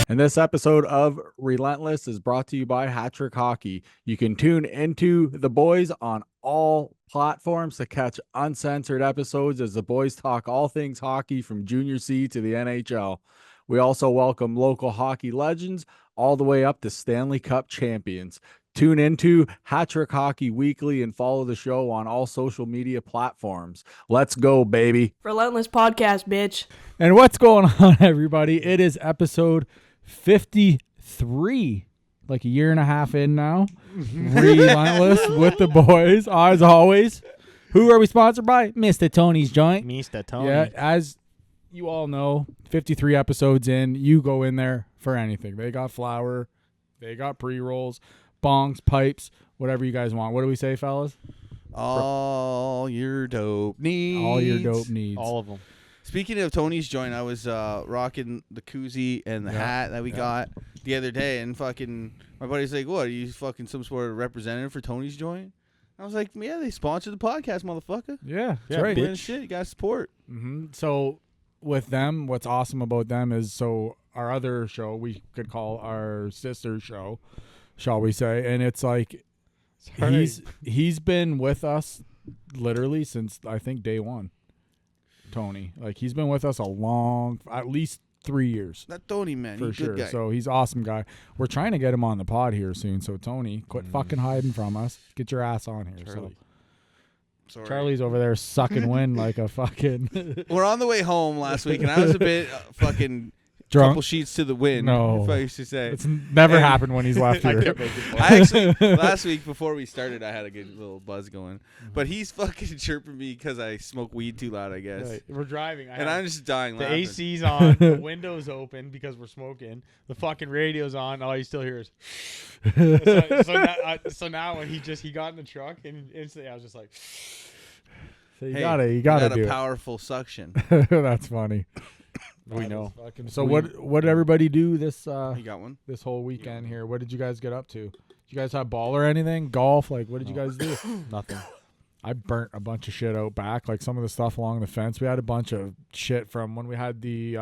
And this episode of Relentless is brought to you by Hat-Trick Hockey. You can tune into the boys on all platforms to catch uncensored episodes as the boys talk all things hockey from Junior C to the NHL. We also welcome local hockey legends all the way up to Stanley Cup champions. Tune into Hat-Trick Hockey Weekly and follow the show on all social media platforms. Let's go, baby. Relentless podcast, bitch. And what's going on, everybody? It is episode 53, like a year and a half in now. Relentless with the boys, as always. Who are we sponsored by? Mr. Tony's Joint. Mr. Tony. Yeah, as you all know, 53 episodes in, you go in there for anything. They got flour, they got pre-rolls, bongs, pipes, whatever you guys want. What do we say, fellas? All your dope needs. All your dope needs. All of them. Speaking of Tony's Joint, I was rocking the koozie and the hat that we got the other day, and fucking my buddy's like, "What? Are you fucking some sort of representative for Tony's Joint?" I was like, "Yeah, they sponsored the podcast, motherfucker." Yeah, that's right. Bitch. Shit, you got support. Mm-hmm. So with them, what's awesome about them is, so our other show, we could call our sister show, shall we say, and it's like he's been with us literally since I think day one. Tony, like, he's been with us at least 3 years. That Tony, man, for he's sure. Good guy. So he's an awesome guy. We're trying to get him on the pod here soon. So Tony, quit fucking hiding from us. Get your ass on here. Charlie. So Charlie's over there sucking wind like a fucking. We're on the way home last week, and I was a bit fucking drunk. Couple sheets to the wind. No, if I used to say it's never happened when he's left here. I actually last week before we started, I had a good little buzz going, but he's fucking chirping me because I smoke weed too loud, I guess. Right. We're driving, and I'm just dying. The laughing. AC's on, the windows open because we're smoking. The fucking radio's on. All you still hear is. so now when he got in the truck, and instantly I was just like. So you gotta do a powerful suction. That's funny. We know. So what did everybody do this you got one? This whole weekend here? What did you guys get up to? Did you guys have ball or anything? Golf? Like, what did you guys do? Nothing. I burnt a bunch of shit out back, like some of the stuff along the fence. We had a bunch of shit from when we had the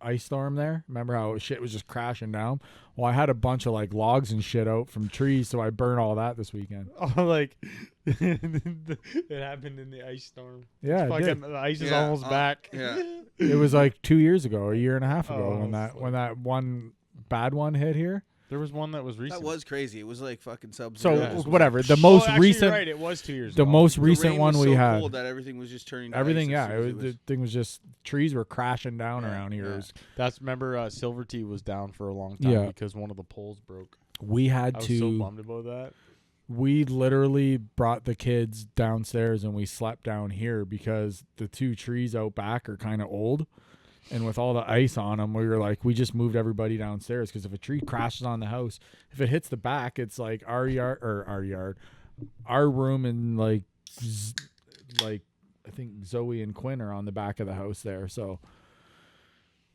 ice storm there. Remember how shit was just crashing down? Well, I had a bunch of like logs and shit out from trees, so I burned all that this weekend. Oh, like it happened in the ice storm. Yeah, the ice is almost back. Yeah. It was like 2 years ago, a year and a half ago, when that one bad one hit here. There was one that was recent. That was crazy. It was like fucking sub-zero. So whatever. The most recent. You're right. It was 2 years ago. The most recent one we had. Cold that everything was just turning. Everything, the thing was just trees were crashing down around here. Yeah. Remember Silver Tea was down for a long time because one of the poles broke. We had I was so bummed about that. We literally brought the kids downstairs and we slept down here because the two trees out back are kind of old. And with all the ice on them, we were like, we just moved everybody downstairs because if a tree crashes on the house, if it hits the back, it's like our room, and like I think Zoe and Quinn are on the back of the house there. So,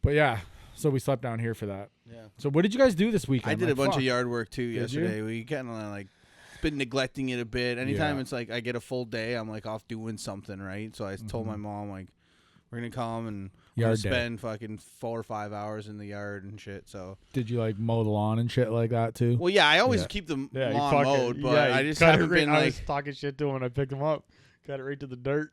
but yeah, so we slept down here for that. Yeah. So what did you guys do this weekend? I did a bunch of yard work too yesterday. You? We kind of like been neglecting it a bit. Anytime it's like I get a full day, I'm like off doing something, right? So I told my mom, like, we're gonna come and spend fucking 4 or 5 hours in the yard and shit. So did you like mow the lawn and shit like that too? Well, yeah, I always keep the lawn mowed, but I just haven't been I was talking shit to him when I picked him up. Got it right to the dirt.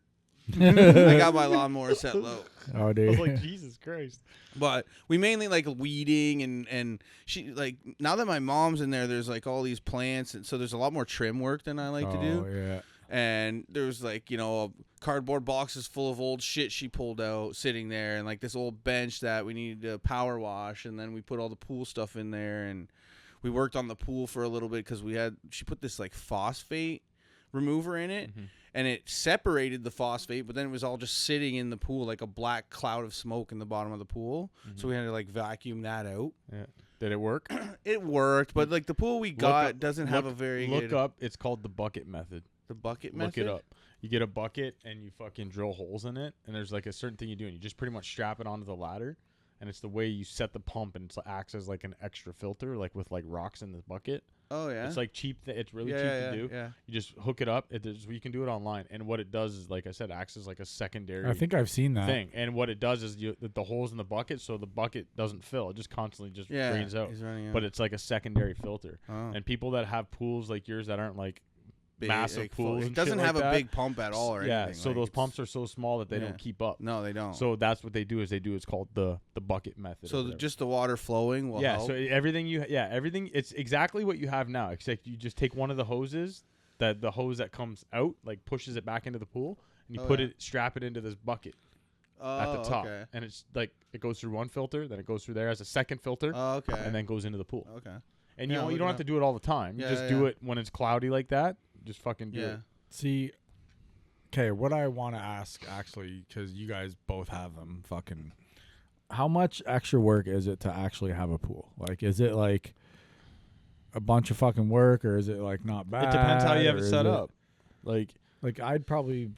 I got my lawnmower set low. Oh, dude. I was like, Jesus Christ. But we mainly like weeding and she like now that my mom's in there, there's like all these plants, and so there's a lot more trim work than I like to do. Oh yeah. And there's like, cardboard boxes full of old shit she pulled out sitting there, and like this old bench that we needed to power wash, and then we put all the pool stuff in there, and we worked on the pool for a little bit because she put this like phosphate remover in it. And it separated the phosphate, but then it was all just sitting in the pool like a black cloud of smoke in the bottom of the pool. So we had to like vacuum that out. Yeah. Did it work? It worked, but like the pool we got doesn't have a very good... Look up, it's called the bucket method. The bucket method? Look it up. You get a bucket and you fucking drill holes in it, and there's like a certain thing you do, and you just pretty much strap it onto the ladder, and it's the way you set the pump, and it acts as like an extra filter, like with like rocks in the bucket. Oh yeah. It's like cheap. It's really cheap to do. Yeah. You just hook it up. You can do it online. And what it does is, like I said, acts as like a secondary I think I've seen that. thing. And what it does is the holes in the bucket, so the bucket doesn't fill. It just constantly just drains out. He's running out. But it's like a secondary filter. Oh. And people that have pools like yours that aren't like Big, massive like, pools, It and doesn't shit have like a that, big pump at all, or anything. so like, those pumps are so small that they yeah. don't keep up. No, they don't. So that's what they do. It's called the bucket method. So just the water flowing will help. So everything it's exactly what you have now, except you just take one of the hoses, the hose that comes out, like pushes it back into the pool, and you strap it into this bucket at the top. Okay. And it's like it goes through one filter, then it goes through there as a second filter, Okay. and then goes into the pool. Okay. And Yeah, you don't have to do it all the time. You just do it when it's cloudy like that. Just fucking do it. See, okay, what I want to ask, actually, because you guys both have them, fucking, how much extra work is it to actually have a pool? Like, is it like a bunch of fucking work, or is it like not bad? It depends how you have or it is set up. Like I'd probably,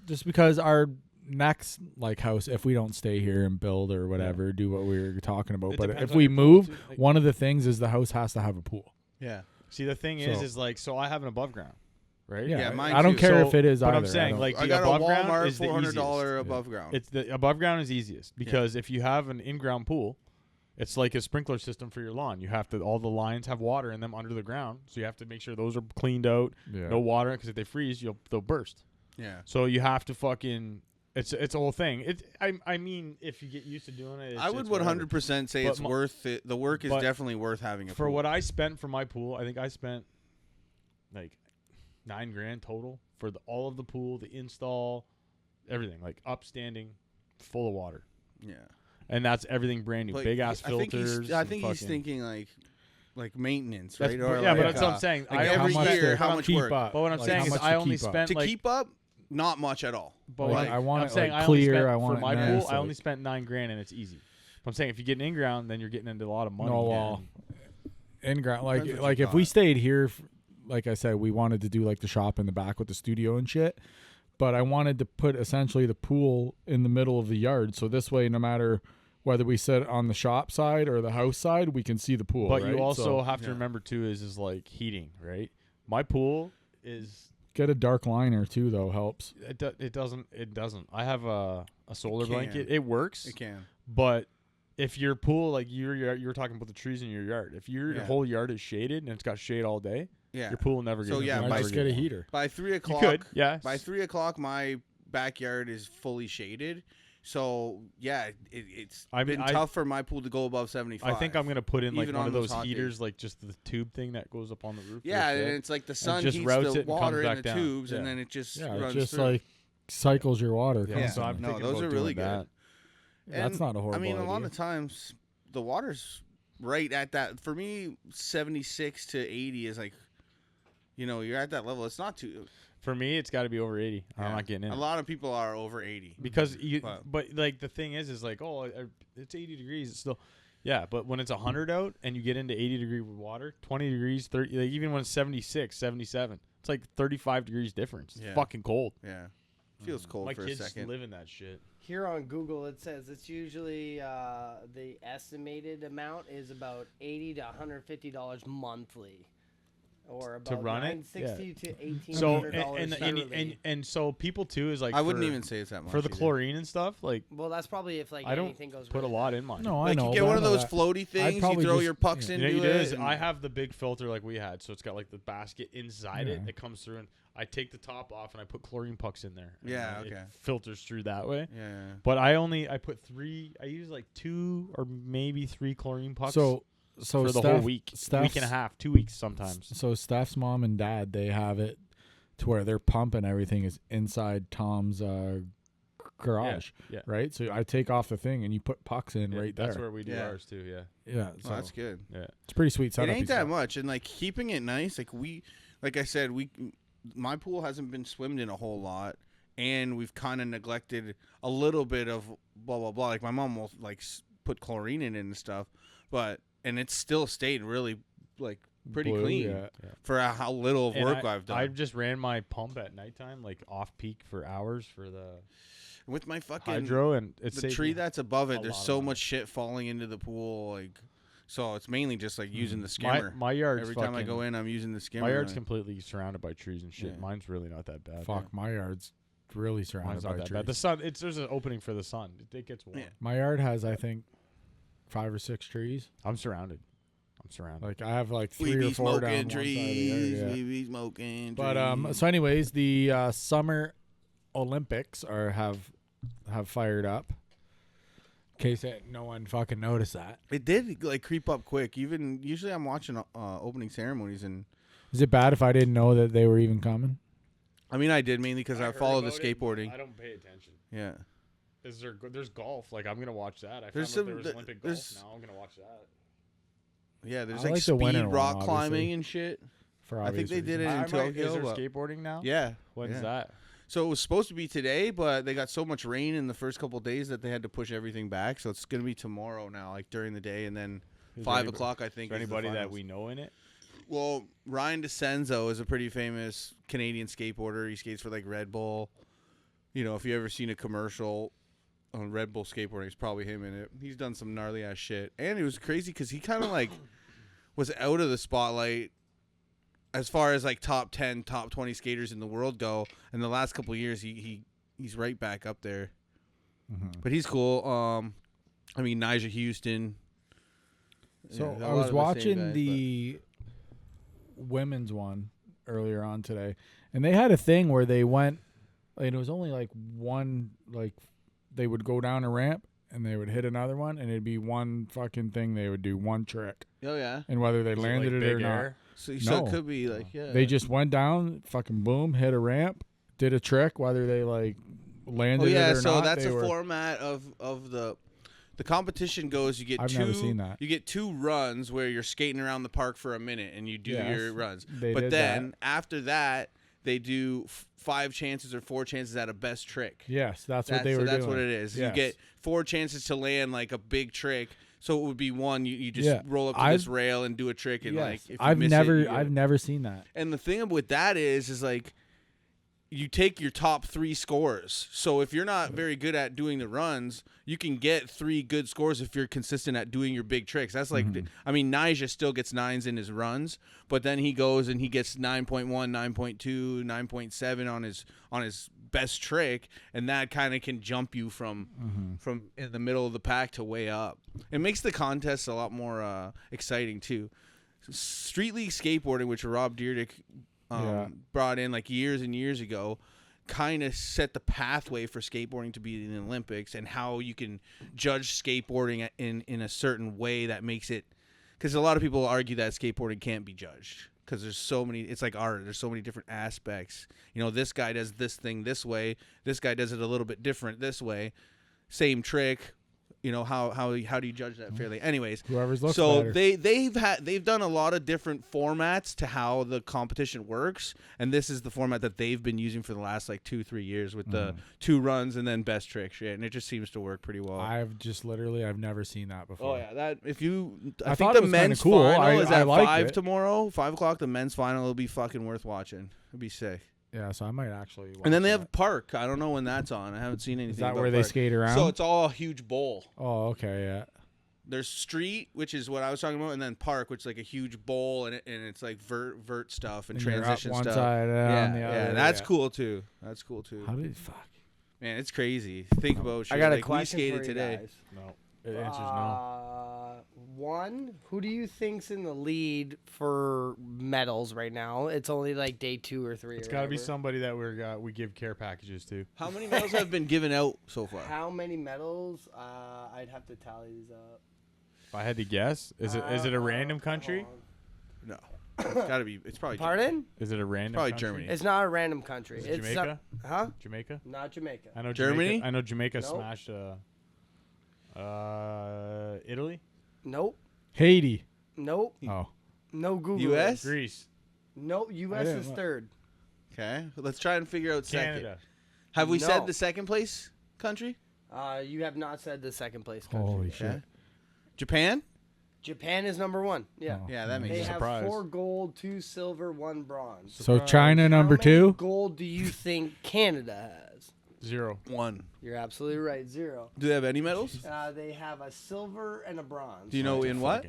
just because our next like house, if we don't stay here and build or whatever, do what we were talking about, It but depends if on we your pool, move, too. Like- one of the things is the house has to have a pool. Yeah. See, the thing is like, so I have an above ground, right? Yeah, mine I don't too. care So- if it is but either. I'm saying, I don't- like, I the got a above ground Walmart is the $400 easiest. above ground. It's the above ground is easiest because if you have an in-ground pool, it's like a sprinkler system for your lawn. You have to all the lines have water in them under the ground, so you have to make sure those are cleaned out. Yeah. No water, because if they freeze, they'll burst. Yeah. So you have to fucking. It's a whole thing. I mean, if you get used to doing it, I would 100% say But it's worth it. The work is but definitely worth having a for pool. what I spent for my pool. I think I spent like $9,000 total for all of the pool, the install, everything, like upstanding, full of water. Yeah. And that's everything brand new, But big ass I think filters. I think and he's fucking- thinking like maintenance, That's- right? but- Or yeah, but like, that's what I'm saying. like I every only year, spent- how much work? Up? But what I'm Like, saying how is, much I to only keep up? spent To like. keep up, not much at all. But Like, I want I'm it, saying like, I only clear, spent I want for it my nice, pool. I only like- spent $9,000 and it's easy. I'm saying if you get an in-ground, then you're getting into a lot of money. No, again. well, in ground, Depends like what you if we got. stayed here, like I said, we wanted to do like the shop in the back with the studio and shit. But I wanted to put essentially the pool in the middle of the yard, so this way, no matter whether we sit on the shop side or the house side, we can see the pool. But right? you also So have to remember too is like heating, right? My pool is get a dark liner too, though, helps. it doesn't. I have a solar can. blanket. It works, It can. but if your pool, like you were talking about the trees in your yard, if your Yeah. whole yard is shaded and it's got shade all day, Yeah. your pool will never get. So, yeah, I by- just get a heater. By 3 You o'clock. could, yeah. By 3 o'clock, my backyard is fully shaded. So yeah, it's been tough for my pool to go above 75. I think I'm gonna put in like even one on of those those hot heaters, days. like just the tube thing that goes up on the roof. Yeah, real and quick. it's like the sun just heats routes the it and comes water in back the down. tubes, and Yeah. then it just Yeah, it runs just through. like cycles your water. Yeah, Yeah. so I'm constantly. No, thinking those about are really doing that. good. That's And, not a horrible I mean, a lot idea. of times the water's right at that. For me, 76 to 80 is like, you're at that level. It's not too. For me, it's got to be over 80. I'm yeah. not getting in A it. lot of people are over 80 Because But- like the thing is like, it's 80 degrees. It's still, yeah. But when it's 100 out and you get into 80-degree water, 20 degrees, 30, like even when it's 76, 77, it's like 35 degrees difference. It's Yeah. fucking cold. Yeah, feels cold My for a kids second. live in that shit. Here on Google, it says it's usually the estimated amount is about $80 to $150 monthly, or about run it? $960 to So $1,800 and so people too is like I wouldn't for- even say it's that much for the either. chlorine and stuff. Like Well, that's probably if like I don't anything goes. put a really lot bad. in mine. No, I Like know. you get but one I of know those that. floaty things, you probably throw just- your pucks yeah. into You know what you do is it. I have the big filter like we had, so it's got like the basket inside Yeah. it that comes through, and I take the top off and I put chlorine pucks in there. and Yeah, then okay. It filters through that way. Yeah. But I put 3. I use like 2 or maybe 3 chlorine pucks So for the whole week, week and a half, 2 weeks sometimes. So Steph's mom and dad, they have it to where their pump and everything is inside Tom's garage, Yeah. right? So I take off the thing and you put pucks in Yeah, right there. That's where we do Yeah. ours too. Yeah. Yeah, Oh, so that's good. Yeah. it's a pretty sweet It setup. ain't he's that got. much, and like keeping it nice. Like I said, my pool hasn't been swimmed in a whole lot, and we've kind of neglected a little bit of blah blah blah. Like my mom will like put chlorine in it and stuff, and it's still stayed really like pretty Blue, clean yeah. for how little of And work I've done. I just ran my pump at nighttime, like off peak for hours for the With my fucking hydro, and it's the tree that's above it. There's so much shit falling into the pool. Like So it's mainly just like using the skimmer. My yard's Every time I go in, I'm using the skimmer. My yard's completely surrounded by trees and shit. Yeah. Mine's really not that bad. Fuck, my yard's really surrounded Mine's by not that trees. bad. The sun, there's an opening for the sun. It gets warm. Yeah. My yard has, I think, 5 or 6 trees. I'm surrounded. Like I have like We 3 be or 4 down smoking one side of the trees. yard. Yeah. We be smoking trees. But so anyways, the Summer Olympics have fired up. In case no one fucking noticed that. It did like creep up quick. Even usually I'm watching opening ceremonies, and Is it bad if I didn't know that they were even coming? I mean I did mainly because I follow the skateboarding. I don't pay attention. Yeah. There's golf. Like I'm gonna watch that. I There's found out there some- was Olympic golf. Now I'm gonna watch that. Yeah, there's I like like the speed winter one, rock obviously. climbing and shit. For I think obvious they did reasons. it in Is Tokyo. there but- skateboarding now? Yeah. When's yeah. that? So it was supposed to be today, but they got so much rain in the first couple of days that they had to push everything back. So it's gonna be tomorrow now, like during the day, and then Is there 5 anybody- o'clock I think. Is there is the anybody that finals. we know in it? Well, Ryan DeCenzo is a pretty famous Canadian skateboarder. He skates for like Red Bull. You know, if you ever seen a commercial on Red Bull skateboarding, it's probably him in it. He's done some gnarly ass shit, and it was crazy because he kind of like was out of the spotlight as far as like top 10, top 20 skaters in the world go. In the last couple of years, he's right back up there. Mhm. But he's cool. I mean, Nigel Houston. So Yeah, a I lot was of the same watching guys, the women's one earlier on today, and they had a thing where they went, and it was only like one, like they would go down a ramp and they would hit another one, and it'd be one fucking thing. They would do one trick, Oh yeah. and whether they Is landed like it or big not, air? So No. it could be like they just went down, fucking boom, hit a ramp, did a trick, whether they like landed Oh yeah, it or so not. that's they a were, format of the competition goes. You get I've never seen that. You get 2 runs where you're skating around the park for a minute and you do Yes, your runs. they But did then that. after that, they do 5 chances or 4 chances at a best trick. Yes, that's what they were That's doing. what it is. Yes. You get 4 chances to land like a big trick. So it would be one you just Yeah, roll up to this rail and do a trick and like if you I've miss never it, you get it. I've never seen that. And the thing with that is like you take your top 3 scores. So if you're not very good at doing the runs, you can get 3 good scores if you're consistent at doing your big tricks. That's like, I mean, Nija still gets 9s in his runs, but then he goes and he gets 9.1, 9.2, 9.7 on his best trick, and that kind of can jump you from in the middle of the pack to way up. It makes the contest a lot more exciting too. Street League skateboarding, which Rob Dyrdek brought in like years and years ago, kind of set the pathway for skateboarding to be in the Olympics and how you can judge skateboarding in a certain way that makes it, because a lot of people argue that skateboarding can't be judged because there's so many, it's like art, there's so many different aspects. You know, this guy does this thing this way, this guy does it a little bit different this way, same trick. You know, how do you judge that fairly? Anyways, Whoever's looks so better. they've done a lot of different formats to how the competition works, and this is the format that they've been using for the last like 2-3 years with the 2 runs and then best trick shit, and it just seems to work pretty well. I've never seen that before. Oh yeah, that if you, I thought think it the was kinda men's cool. final is I at liked 5 it. tomorrow, 5 o'clock. The men's final will be fucking worth watching. It'll be sick. Yeah, so I might actually. And then they watch have Park. I don't know when that's on. I haven't seen anything. Is that about where they Park. skate around? So it's all a huge bowl. Oh, okay, yeah. There's street, which is what I was talking about, and then park, which is like a huge bowl, and it's like vert stuff and And you're up transition one stuff. side, on the yeah, other. that's yeah. cool too. That's cool too. How did fuck? Man, it's crazy. Think about shit. I got a like, question we skated for you today. guys. No. It answers no. One, who do you think's in the lead for medals right now? It's only like day 2 or 3. It's or got to be whatever. somebody that we give care packages to. How many medals have been given out so far? How many medals? I'd have to tally these up. If I had to guess, is it a random country? No, it's gotta be. It's probably. Pardon? Is it a random? Probably country? Germany. It's not a random country. Is it It's Jamaica? Not, huh? Jamaica? Not Jamaica. I know Germany? Jamaica, I know Jamaica Nope. smashed Italy, Nope. Haiti. Nope. Oh, No Google. U.S. Greece, Nope. U.S. didn't is look. 3rd. Okay, let's try and figure out second. Canada. Have we said No. the second place country? You have not said the 2nd place country. holy yet. shit! Okay. Japan. Japan is number 1. Yeah. Oh. Yeah, that makes They sense. have Surprise. 4 gold, 2 silver, 1 bronze. So China number How many 2. gold do you think Canada has? 0. 1. You're absolutely right. 0. Do they have any medals? They have a silver and a bronze. Do you know in what?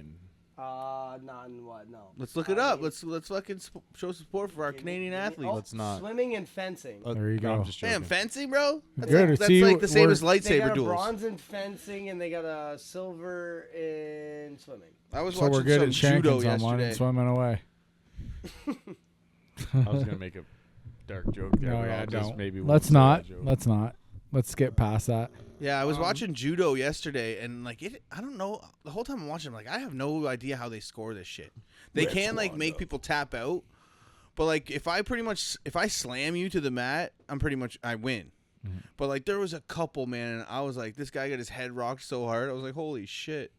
None. What? No. Let's look it up. Let's fucking show support for our Canadian athletes. Let's not. Swimming and fencing. There you No, go. I'm just Damn, joking. fencing, bro. That's Good. like, that's See, like the same we're- as They lightsaber got a duels. bronze in fencing and they got a silver in swimming. I was So watching we're good at some judo shanking someone and yesterday. swimming away. I was gonna make a dark joke there. No, but yeah, I'll just don't. maybe Let's say not. that joke. Let's not. Let's skip past that. Yeah, I was watching judo yesterday, and like I don't know. The whole time I'm watching, I'm like, I have no idea how they score this shit. They can like make people tap out, but like if I slam you to the mat, I win. Mm-hmm. But like there was a couple, man, and I was like, this guy got his head rocked so hard. I was like, holy shit,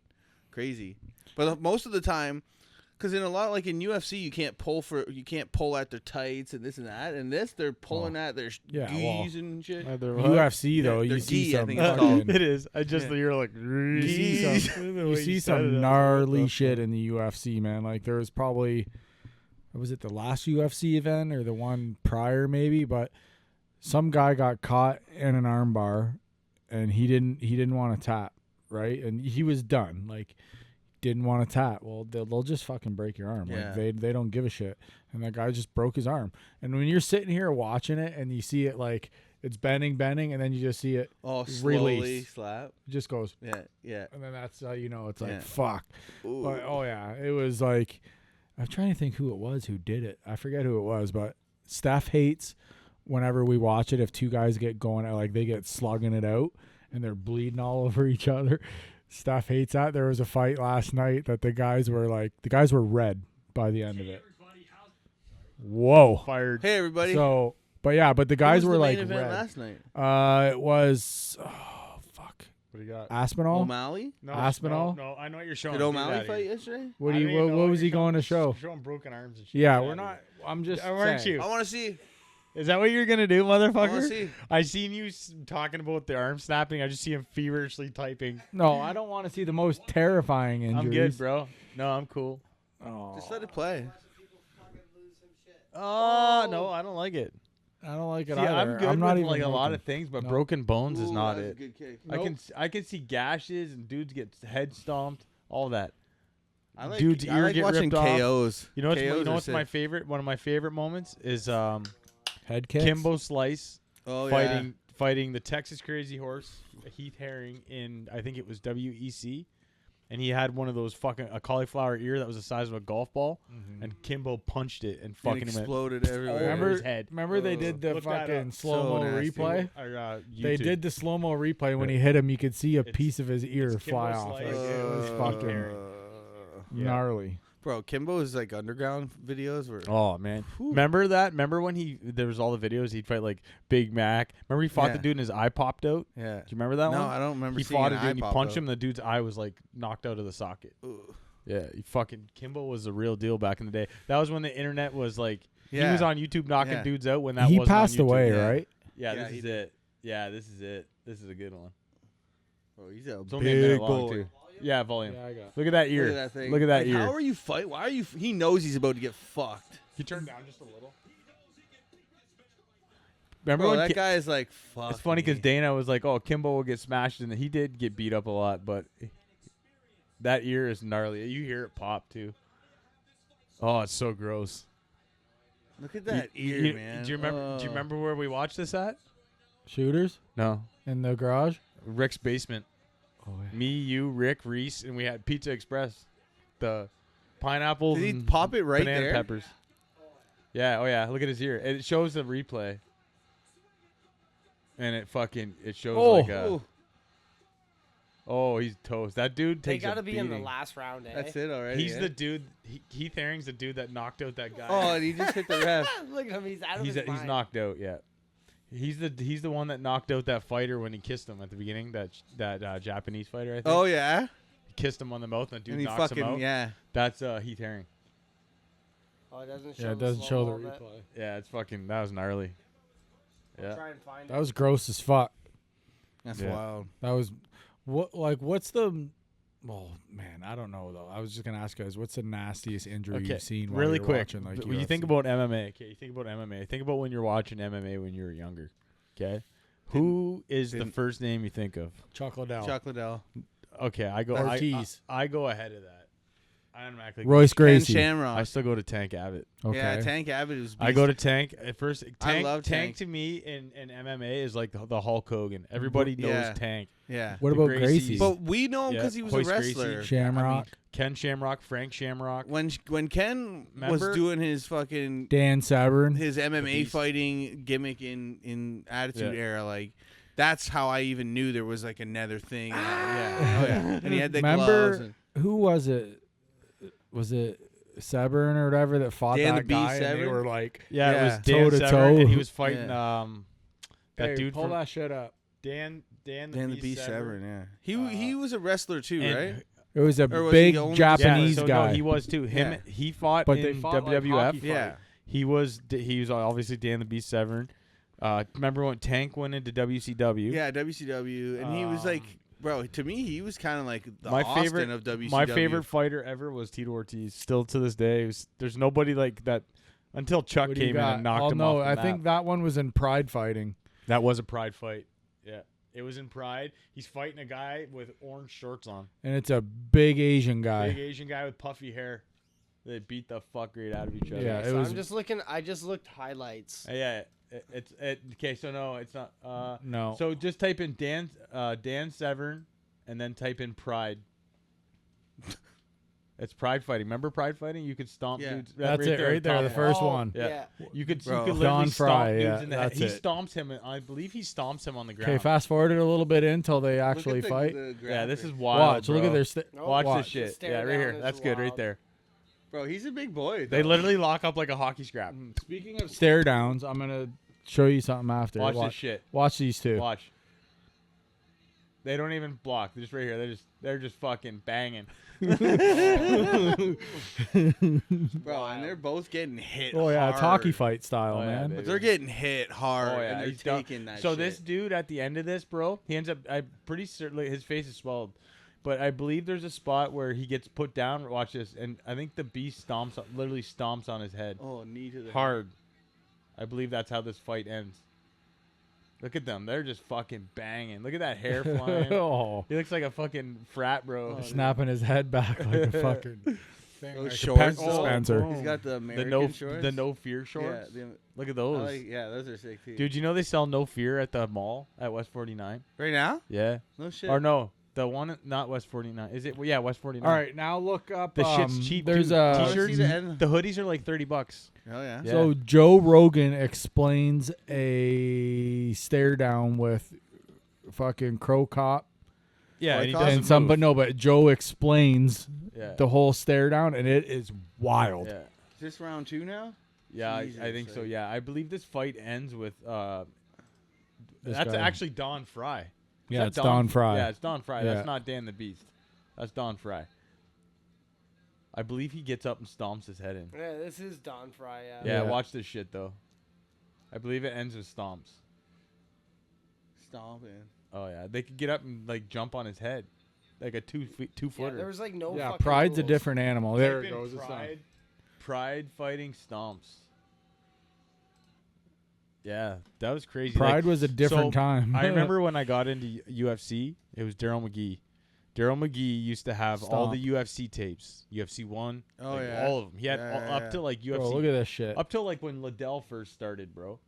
crazy. But most of the time, because in a lot like in UFC, you can't pull at their tights and this and that. And this, they're pulling at their gees and shit. UFC though, they're you see gi, I some. think it's called. It is. I just you're like You see some gnarly shit in the UFC, man. Like there was probably, was it the last UFC event or the one prior maybe? But some guy got caught in an armbar, and he didn't want to tap, right? And he was done. Like didn't want to tap. Well, they'll just fucking break your arm. Yeah. Like they don't give a shit. And that guy just broke his arm. And when you're sitting here watching it and you see it like it's bending, and then you just see it Slowly release. slap. It just goes. Yeah. And then that's how you know it's like Yeah. fuck. Ooh. But oh yeah, it was like I'm trying to think who it was who did it. I forget who it was, but Steph hates whenever we watch it if two guys get going like they get slugging it out and they're bleeding all over each other. Steph hates that. There was a fight last night that the guys were red by the end of it. Whoa. Fired. Hey everybody. So, but the guys were like event red. last night. It was fuck. What do you got? Aspinall. O'Malley. No, Aspinall? No, I know what you're showing. Did O'Malley fight yesterday? What I do don't you even know what was you're he going to show? Showing broken arms and shit. Yeah, Get we're outta not. here. I'm just. Weren't saying. you? I want to see. Is that what you're gonna do, I want to motherfucker? see. I seen you talking about the arm snapping. I just see him feverishly typing. No, I don't want to see the most terrifying injuries. I'm good, bro. No, I'm cool. Oh, Just let it play. Oh no, I don't like it. I don't like it See, either. I'm good not with even like a lot looking. of things, but No. broken bones is Ooh, not that was a it. good kick. I can see gashes and dudes get head stomped, all that. I like, Dude's I ear like get watching ripped off. KOs. You know what's KOs are my sick. favorite? One of my favorite moments is Head kicks. Kimbo Slice Oh fighting the Texas Crazy Horse Heath Herring in I think it was WEC, and he had one of those a cauliflower ear that was the size of a golf ball, and Kimbo punched it and It fucking him exploded everywhere. over his head. Remember they did the Look that fucking up. slow mo So nasty. replay. They YouTube. did the slow mo replay when he hit him. You could see a piece of his ear it's fly Kimbo off. Slice. Like, it was fucking Yeah. gnarly. Bro, Kimbo's like underground videos were. Oh man, remember that? Remember when there was all the videos he'd fight like Big Mac? Remember he fought the Yeah. dude and his eye popped out? Yeah. Do you remember that No, one? I don't remember. He seeing fought an a dude and he eye pop punched out. him. The dude's eye was like knocked out of the socket. Ooh. Yeah, Kimbo was the real deal back in the day. That was when the internet was like he Yeah. was on YouTube knocking Yeah. dudes out when that He wasn't on passed YouTube. away, yeah. right? Yeah, Yeah, this he is did. it. Yeah, this is it. This is a good one. Oh, he's a It's only a minute big long boy. too. Yeah, volume. I got. Look at that ear. Look at that thing. Look at that Like, ear. How are you fight? Why are you? He knows he's about to get fucked. You turn down just a little. Remember Bro, when that guy is like fuck. it's funny because me. Dana was like, "Oh, Kimbo will get smashed," and he did get beat up a lot, but that ear is gnarly. You hear it pop too. Oh, it's so gross. Look at that ear, You- man. Do you remember? Do you remember where we watched this at? Shooters No, in the garage. Rick's basement. Oh, yeah. Me, you, Rick, Reese, and we had Pizza Express, the pineapples Did he and pop it right banana there? peppers. Yeah. Oh yeah. Look at his ear. It shows the replay. And it shows Oh. like Ooh, oh, he's toast. That dude They takes got to a be in the beating. last round, eh? that's it already. He's eh? the dude. Heath Herring's the dude that knocked out that guy. Oh, and he just hit the ref. Look at him. He's out of he's his mind. knocked out. Yeah, he's the one that knocked out that fighter when he kissed him at the beginning. That Japanese fighter, I think. Oh yeah, He kissed him on the mouth, and the dude and he knocks him fucking out. yeah. That's Heath Herring. Oh, it doesn't show Yeah, it the doesn't show the slow-mo of it? replay. Yeah, it's fucking. That was gnarly. I'll Yeah. try and find That it. was gross as fuck. That's Yeah. wild. That was what's the? Well, man, I don't know though. I was just gonna ask you guys, what's the nastiest injury Okay, you've seen? While really you're quick. watching, like, When you think UFC? about MMA, okay, you think about MMA. Think about when you're watching MMA when you were younger. Okay, who is the didn't- first name you think of? Chuck Liddell. Chuck Liddell. Okay, I go. Ortiz. I go ahead of that. I automatically Royce Ken Gracie. Shamrock. I still go to Tank Abbott. Okay. Yeah, Tank Abbott was. I go to Tank at first. I love Tank. To me in MMA is like the Hulk Hogan. Everybody knows Yeah. Tank. Yeah. What The about Gracies. Gracie? But we know him Yeah, because he was Hoist a Gracie. wrestler. Shamrock. Ken Shamrock, Frank Shamrock. When Ken Remember? was doing his fucking Dan Severn. his MMA Beast. fighting gimmick in Attitude Yeah. Era, like that's how I even knew there was like another thing. Yeah, oh yeah, and he had the gloves. Remember And who was it? Was it Severn or whatever that fought Dan the that Beast guy? And they Severn? were like, Yeah, it was Yeah. Dan Toe to Severn, toe. and he was fighting Yeah. that hey, dude pull from that shit up. Dan the Beast Severn. Yeah, he Uh, was a wrestler too, and- right? It was a Or was he big only- Japanese yeah, so guy. No, he was too. Him, Yeah. he fought But in they fought like WWF. hockey Yeah, He was obviously Dan the Beast Severn. Remember when Tank went into WCW? yeah, WCW, and he was like, bro, to me, he was kind of like the my Austin favorite of WCW. My favorite fighter ever was Tito Ortiz. Still to this day, there's nobody like that until Chuck What do you came in got? and knocked Oh, him no, off the I map. think that one was in Pride Fighting. That was a Pride fight. Yeah, it was in Pride. He's fighting a guy with orange shorts on. And it's a big Asian guy. Big Asian guy with puffy hair. They beat the fuck right out of each other. Yeah, it So was- I'm just looking. I just looked highlights. Yeah. Okay. So no, it's not. No. So just type in Dan Severn, and then type in Pride. It's Pride Fighting. Remember Pride Fighting? You could stomp Yeah. dudes. That's it right there, top the of- first Oh, one. Yeah. You could Bro. literally Don stomp Fry, dudes yeah, in the head. that's He it. stomps him. I believe he stomps him on the ground. Okay, fast forward it a little bit until they Look at actually the- fight. the Yeah, this is graphic. wild. Watch, bro. look at their. Nope. Watch watch. this shit. Stare Yeah, right down here. is That's good, right wild. there. Bro, he's a big boy. They though. literally lock up like a hockey scrap. Speaking of stare downs, I'm gonna show you something after. Watch this shit. Watch these two. Watch. They don't even block. They're just right here. They're just fucking banging. Bro, and they're both getting hit. Oh yeah, it's hard. hockey fight style, Oh, yeah, man. baby. But they're getting hit hard, Oh, yeah, and they're he's done. taking that. So shit. this dude at the end of this, bro, he ends up. I'm pretty certain his face is swelled, but I believe there's a spot where he gets put down. Watch this, and I think the Beast literally stomps on his head Oh, knee to the hard. I believe that's how this fight ends. Look at them; they're just fucking banging. Look at that hair flying. Oh, He looks like a fucking frat bro. snapping his head back like a fucking thing. Those like a shorts, pet though. dispenser. He's got the the American shorts. no fear shorts. Yeah, Look at I those, like, yeah, those are sick too. dude. You know they sell no fear at the mall at West 49. right now? Yeah, No shit. or no, the one not West 49. Is it? Well, yeah, West 49. All right, now look up. The shit's cheap, There's too. a. I wanna see T-shirts? the end. The hoodies are like $30. Oh yeah. Yeah. So Joe Rogan explains a stare down with fucking Crow Cop Yeah, Like and he us? doesn't and some, move. but no, but Joe explains Yeah. the whole stare down, and it is wild. Yeah, Is this round 2 now? yeah, I Jesus, think so. like- Yeah, I believe this fight ends with. This That's guy. actually Don Fry. Is Yeah, that it's Don Fry. Yeah, it's Don Fry. Yeah. That's not Dan the Beast. That's Don Fry. I believe he gets up and stomps his head in. Yeah, this is Don Fry. Yeah, Yeah. watch this shit though. I believe it ends with stomps. Stomping. Oh yeah, they could get up and like jump on his head, like a two Yeah, footer. there was like no. Yeah, fucking Pride's a rules. different animal. There Type it in goes. It's done. Pride fighting stomps. Yeah, that was crazy. Pride Like, was a different so, time. I remember when I got into UFC, it was Daryl McGee. Daryl McGee used to have all the UFC tapes, UFC 1, Oh, like, yeah. all of them. He had Yeah, up yeah. to like UFC, Bro, look at this shit. up till like when Liddell first started, bro.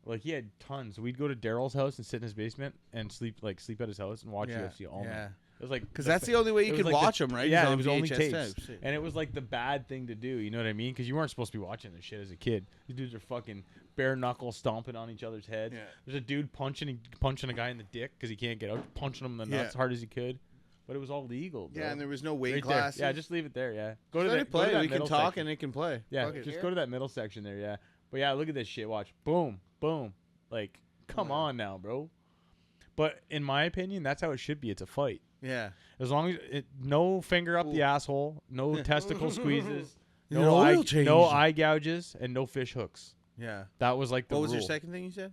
Like he had tons. We'd go to Daryl's house and sit in his basement and sleep at his house and watch Yeah, UFC all night. yeah. It was like Because that's the only way it you was could like watch them, right? Yeah, Is it on was only VHS tapes, and it was like the bad thing to do. You know what I mean? Because you weren't supposed to be watching this shit as a kid. These dudes are fucking bare knuckle stomping on each other's heads. Yeah. There's a dude punching a guy in the dick because he can't get out, punching him in the nuts Yeah. as hard as he could. But it was all legal, bro. Yeah, and there was no weight right there. classes. Yeah, just leave it there. Yeah, go to that- it go to play. that We can middle talk section. and it can play. Yeah, Fuck it. just go to that middle section there. Yeah, but yeah, look at this shit. Watch, boom, boom. Like, come Yeah. on now, bro. But in my opinion, that's how it should be. It's a fight. Yeah. As long as no finger up the Ooh. asshole, no testicle squeezes, No no oil eye, change. no eye gouges, and no fish hooks. Yeah. That was like the What was your rule. second thing you said?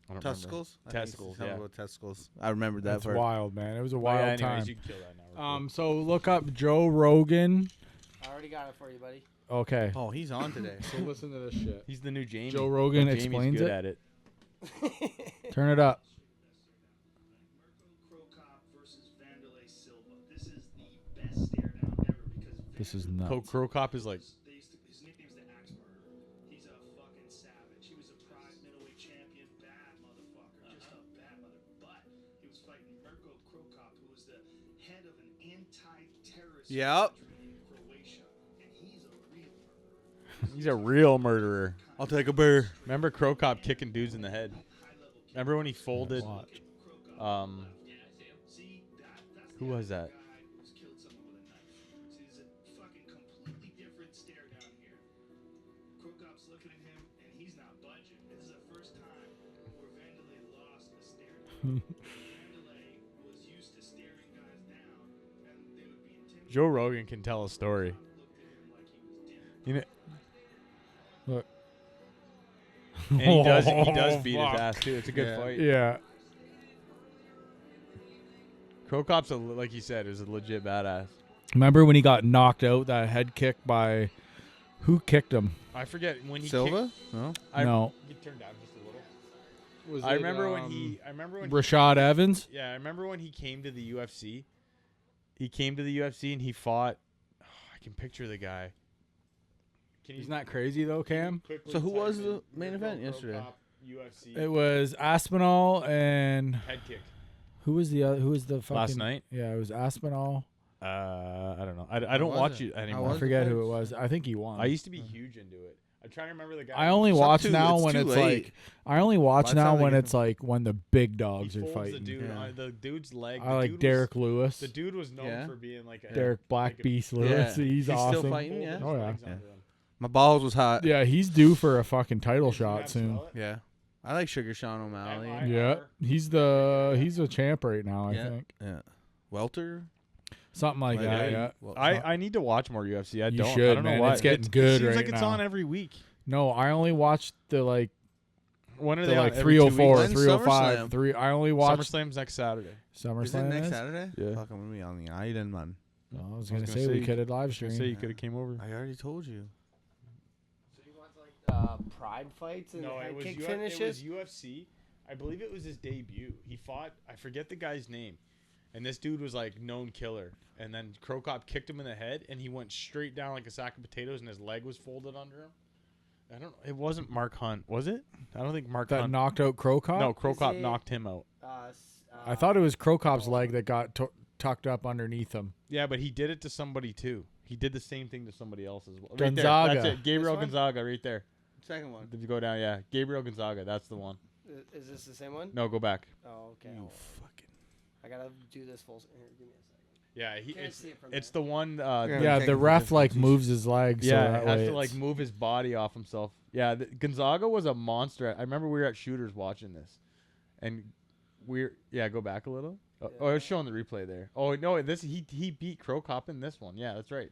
I don't remember. Testicles? I think Testicles, it's something yeah. about testicles. I remembered that That's part. wild, man. It was a Well, wild yeah, anyways, time. you can kill that now. So look up Joe Rogan. I already got it for you, buddy. Okay. Oh, he's on today. So listen to this shit. He's the new Jamie. Joe Rogan but Jamie's explains good it. at it. Turn it up. Mirko Krokop versus Vanderlei Silva. This is the best stare down ever because This is nuts. Crow Cop is like. His nickname's the Axe Murderer. He's a fucking savage. He was a pride middleweight champion, bad motherfucker, just a bad mother. But he was fighting Mirko Crow Cop, who was the head of an anti-terrorist country in Croatia, and he's a real murderer. He's a real murderer. I'll take a beer. Remember Crow Cop kicking dudes in the head? Remember when he folded? Who was that? Joe Rogan can tell a story. You know, Look. and he does beat his ass too. It's a good fight. Yeah. Crow Cop's like you said, is a legit badass. Remember when he got knocked out? That head kick by who kicked him? I forget when he Silva? kicked, No. No. He turned down just a little. I remember when he. Rashad Evans. Yeah, I remember when he came to the UFC. He came to the UFC and he fought. Oh, I can picture the guy. Isn't that crazy though, Cam? So who was the main event yesterday? UFC. It was Aspinall and Head kick. who was the fucking Last night? Yeah, it was Aspinall. I don't know. I don't was watch it? it How anymore. I forget who it was. I think he won. I used to be huge into it. I'm trying to remember the guy. I only It's watch too- now it's when too it's late. like I only watch By the now time they when get it's like when the big dogs he are folds fighting. the dude. Yeah. The dude's leg. I the like dude Derek was, Lewis. The dude was known Yeah. for being like a Derek Black like a- Beast Lewis. Yeah. He's He's awesome. still fighting, yeah. Oh, yeah. Legs Yeah. under him. My balls was hot. Yeah, he's due for a fucking title Did you shot guys soon. smell it? Yeah. I like Sugar Sean O'Malley. I- Yeah, he's a champ right now. I Yeah. think Yeah. Welter? something like Like, that. yeah. Yeah. Well, I need to watch more UFC. I You don't. I should, don't know man. why. It's getting good It seems right like it's now. on every week. No, I only watched the like When are the they like on? Every 2 weeks? 304, When's 305, SummerSlam? 3. I only watched SummerSlam's next Saturday. SummerSlam. Is it next is? Saturday? Yeah. Fuck, I'm going to be on the island, man. Oh, I was I was gonna gonna say we say- could have live I say stream. you could have came over. I already told you. So he wants like pride fights and No, head it was kick it was finishes. UFC. I believe it was his debut. He fought. I forget the guy's name, and this dude was like known killer. And then Crow Cop kicked him in the head, and he went straight down like a sack of potatoes, and his leg was folded under him. I don't. It wasn't Mark Hunt, was it? I don't think Mark That Hunt. knocked out Crow Cop. No, Crow Is Cop it- knocked him out. I thought it was Crow Cop's leg that got tucked up underneath him. Yeah, but he did it to somebody too. He did the same thing to somebody else as well. Right Gonzaga. there. That's it. Gabriel This one? Gonzaga, right there. Second one. If you go down, yeah, Gabriel Gonzaga. That's the one. Is this the same one? No, go back. Oh, okay. You Hold on. fucking. I gotta do this full. Here, give me a second. Yeah, Can't see it from it's there. the one. Yeah. Yeah, take the it ref for like different moves his leg. So Yeah, that has way to like it's- move his body off himself. Yeah, Gonzaga was a monster. I remember we were at Shooters watching this, and go back a little. Oh, I was showing the replay there. Oh no, he beat Crow Cop in this one. Yeah, that's right.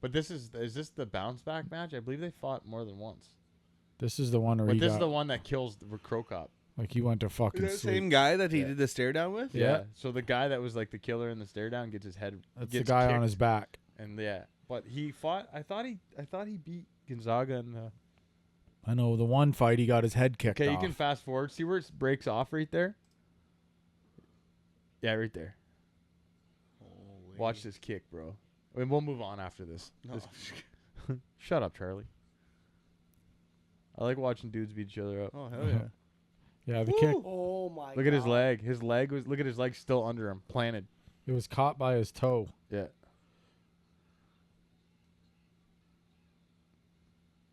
But is this the bounce back match? I believe they fought more than once. This is the one where But he this got, is the one that kills the Crow Cop. like he went to Is fucking that the sleep. same guy that he Yeah. did the stare down with? Yeah. So the guy that was like the killer in the stare down gets his head. That's the gets guy on kicked, his back. And yeah, but he fought. I thought he beat Gonzaga in the. I know the one fight he got his head kicked Okay, off. you can fast forward. See where it breaks off right there? Yeah, right there. Watch this kick, bro. I mean, we'll move on after this. No. Shut up, Charlie. I like watching dudes beat each other up. Oh, hell yeah. Yeah, the kick. Oh my god. Look at his leg. Look at his leg still under him, planted. It was caught by his toe. Yeah.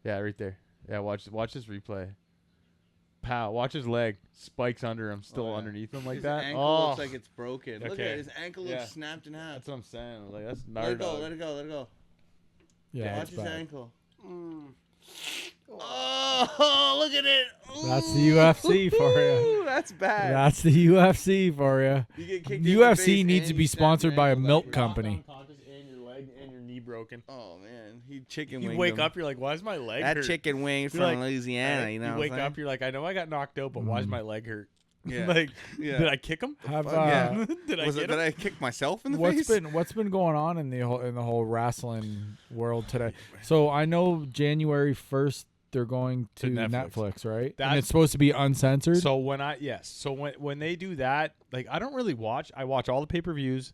Yeah, right there. Yeah, watch this replay. Pow! Watch his leg. Spikes under him, still Oh, yeah. underneath him like His that. ankle Oh, looks like it's broken. Look Okay. at it. His ankle Yeah. looks snapped in half. that's what I'm saying. Like that's Let it go. Nardog. Let it go. Let it go. Yeah, Watch it's his bad. ankle. Mm. Oh, look at it. That's the UFC for you. Ooh, that's bad. That's the UFC for you. You get kicked in the UFC face needs to and be you snap sponsored your by a ankle milk backwards. company. And your leg and your knee broken. Oh man, he chicken You winged wake him. up, you're like, why is my leg That hurt? chicken wing from like- Louisiana. You know. you what wake I'm up, you're like, I know I got knocked out, but why is my leg hurt? Yeah. like, Yeah. did I kick him? Have Yeah. Did I Was get it him? that I kicked myself in the what's face? been going on in the whole wrestling world today? So I know January 1st they're going to To Netflix. Netflix. Right? And That's- it's supposed to be uncensored. So when they do that, like I don't really watch. I watch all the pay-per-views.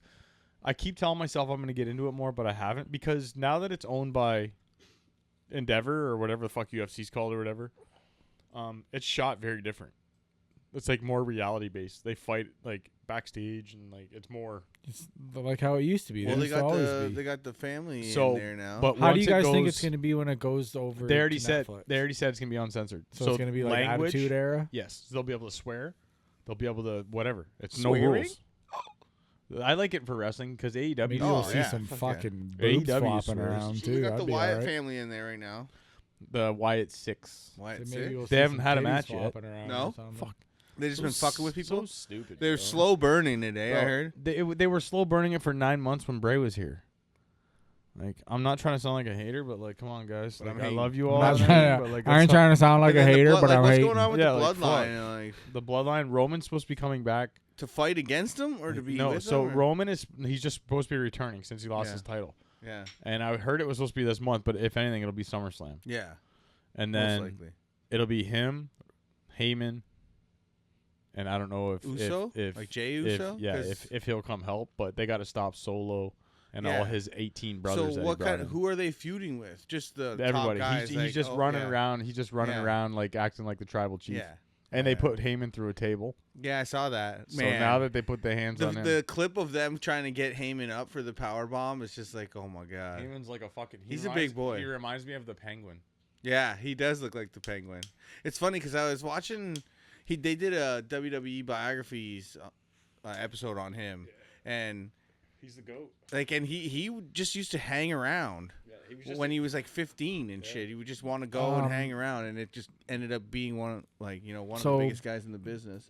I keep telling myself I'm going to get into it more, but I haven't, because now that it's owned by Endeavor or whatever the fuck UFC's called or whatever, it's shot very different. It's like more reality based. They fight like backstage and like it's more. It's like how it used to be. Well, They got the family So, in there now. but how do once you guys it think goes- it's going to be when it goes over? They already to said Netflix? it's going to be uncensored. So it's going to be like language, Attitude Era. Yes, they'll be able to swear. They'll be able to whatever. It's Swearing? no rules. I like it for wrestling because AEW. Maybe Oh, we'll see yeah, some fuck yeah. fucking boobs AEW flopping swears. around So too. we got That'd the be Wyatt alright. family in there right now. The Wyatt Six. Wyatt So maybe Six? we'll They see haven't some had a titties match yet. flopping around No? or something. Fuck. They just been fucking with people. So stupid. They're bro. slow burning today. I Bro, heard. They were slow burning it for 9 months when Bray was here. Like, I'm not trying to sound like a hater, but like, come on, guys. But Like, I'm I hating. love you I'm all. not and trying everything, to- but, like, I ain't that's trying to sound like And a then the hater, blood- but like, I'm what's hating. going on with Yeah, the like, bloodline? not- the bloodline. Roman's supposed to be coming back. To fight against him or to be No, with so him? or- Roman he's just supposed to be returning since he lost Yeah. his title. Yeah, And I heard it was supposed to be this month, but if anything, it'll be SummerSlam. yeah, And most then likely. it'll be him, Heyman, and I don't know if Uso? if Like Jey Uso? if he'll come help, but they got to stop Solo and Yeah. all his 18 brothers. So that what he brought kind? in. Who are they feuding with? Just the Everybody. top guys. He's like, just oh, running yeah. around. He's just running Yeah. around like acting like the tribal chief. Yeah, And they Yeah. put Heyman through a table. yeah, I saw that. So Man, now that they put the hands on him, the clip of them trying to get Heyman up for the power bomb is just like, oh my god. Heyman's like a fucking. He's a big boy. He reminds me of the Penguin. Yeah, he does look like the Penguin. It's funny because I was watching. They did a WWE biographies episode on him, and He's the goat. like, and he just used to hang around. Yeah, he was When he was like 15 and shit, he would just want to go and hang around, and it just ended up being one of one of So- the biggest guys in the business.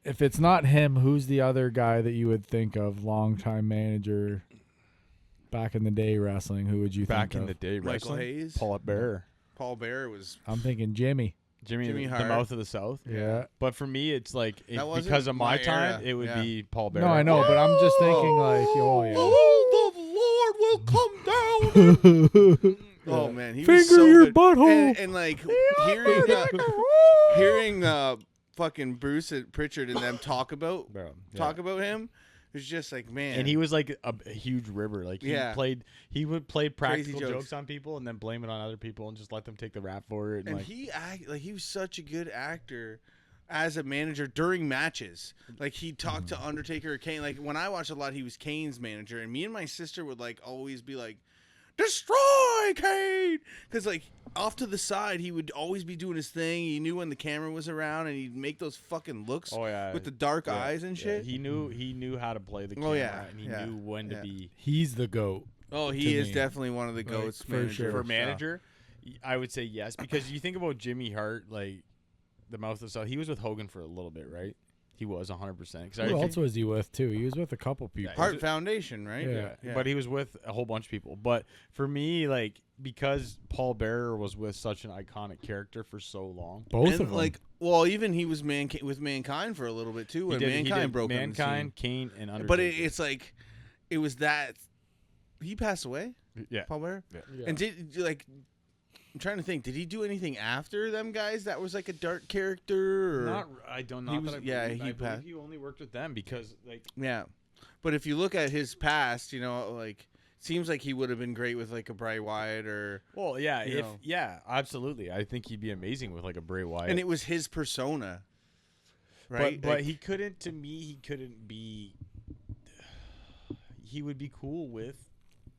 If it's not him, who's the other guy that you would think of? Longtime manager, back in the day wrestling. Who would you back think in the of? day. Michael Wrestling. Hayes, Paul Bearer. Paul Bearer was I'm thinking Jimmy. Jimmy Jimmy the Hart. mouth of the South. Yeah. But for me, it's like That wasn't because of my my time, era. it would Yeah. be Paul Bearer. No, I know, but I'm just thinking like, oh yeah. Oh, the Lord will come down. Oh man, he was Finger so your good. butthole. And like hearing fucking Bruce and Pritchard and them talk about him, it was just like, man. And he was like a huge ribber. Like he would play practical jokes. jokes on people and then blame it on other people and just let them take the rap for it. and like, he was such a good actor as a manager during matches. Like he'd talk to Undertaker or Kane. Like when I watched a lot, he was Kane's manager, and me and my sister would like always be like, "Destroy Kane," because like off to the side, he would always be doing his thing. He knew when the camera was around, and he'd make those fucking looks with the dark eyes and shit. He knew how to play the camera. Oh, yeah, and he yeah, knew when to yeah. be. He's the goat. Oh, to he is me. definitely one of the goats for manager. sure. For manager, I would say yes, because you think about Jimmy Hart, like the mouth of the South. He was with Hogan for a little bit, right? He was 100%. Who else was he with too? He was with a couple people. Heart Foundation, right? Yeah. But he was with a whole bunch of people. But for me, like, because Paul Bearer was with such an iconic character for so long. Both And of them. like, well, even he was with Mankind for a little bit too. When Mankind broke on the Mankind, scene. Kane, and Undertaker. But it's like, it was that he passed away. Yeah. Paul Bearer. Yeah. And did like, I'm trying to think. Did he do anything after them guys that was like a dark character? Or? Not, I don't know. He was- yeah, he I passed. believe he only worked with them because, like, Yeah, but if you look at his past, like, seems like he would have been great with like a Bray Wyatt or. well, yeah, You know. yeah, absolutely. I think he'd be amazing with like a Bray Wyatt. And it was his persona, right? But Like, he couldn't. To me, he couldn't be. He would be cool with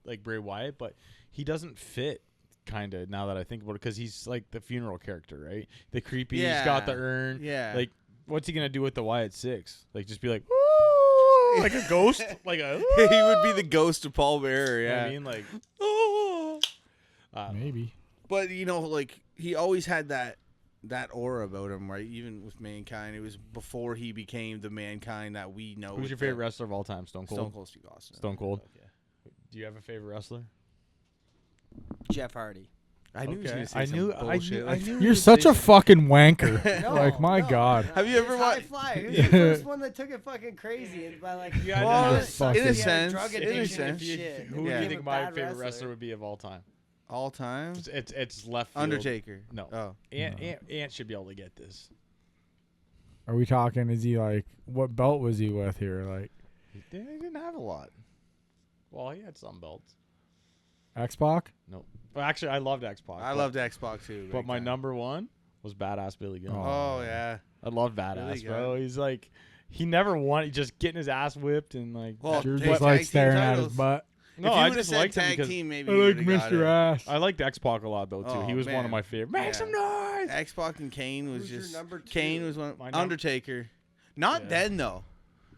like Bray Wyatt, but he doesn't fit. Kind of now that I think about it, because he's like the funeral character, right? The creepy. He's got the urn. Yeah. Like, what's he gonna do with the Wyatt Six? Like, just be like, "Ooh," like a ghost, like a. he would be the ghost of Paul Bearer. You know Yeah. what I mean, like, Maybe. But like he always had that aura about him, right? Even with Mankind, it was before he became the Mankind that we know. who's with your favorite wrestler of all time? Stone Cold. Stone Cold Steve Austin. Stone Cold. Okay. Do you have a favorite wrestler? Jeff Hardy. I knew he was Okay. gonna say I some knew. bullshit. I knew. You're he would such say a fucking wanker. No, like my no, God. no, Have you he's ever high wa- flyer. He was the first one that took it fucking crazy and by like Yeah, Well, no, fucking- in a he had sense, drug in a addiction and sense. shit. Who do Yeah. you think my Bad favorite wrestler would be of all time? all time. It's left field. Undertaker. No. Oh. Ant should be able to get this. Are we talking? Is he like what belt was he with here? Like He didn't have a lot. Well, he had some belts. X-Pac? No. Well, actually, I loved X-Pac. I loved Xbox too. But big my time. number one was Badass Billy Gunn. Oh yeah. I love Badass, Billy bro. Gunn. He's like, he never won. He just getting his ass whipped and like. Well, You're hey, just tag like team staring at his titles. butt. No, if you I would've just said liked him tag because team, maybe I you like would've got Mr. it. Ass. I liked X-Pac a lot though too. Oh, He was one man. of my favorite. Make Yeah. some noise. X-Pac and Kane was Who's your just number two? Kane was one. My num- Undertaker. Not Yeah. then though.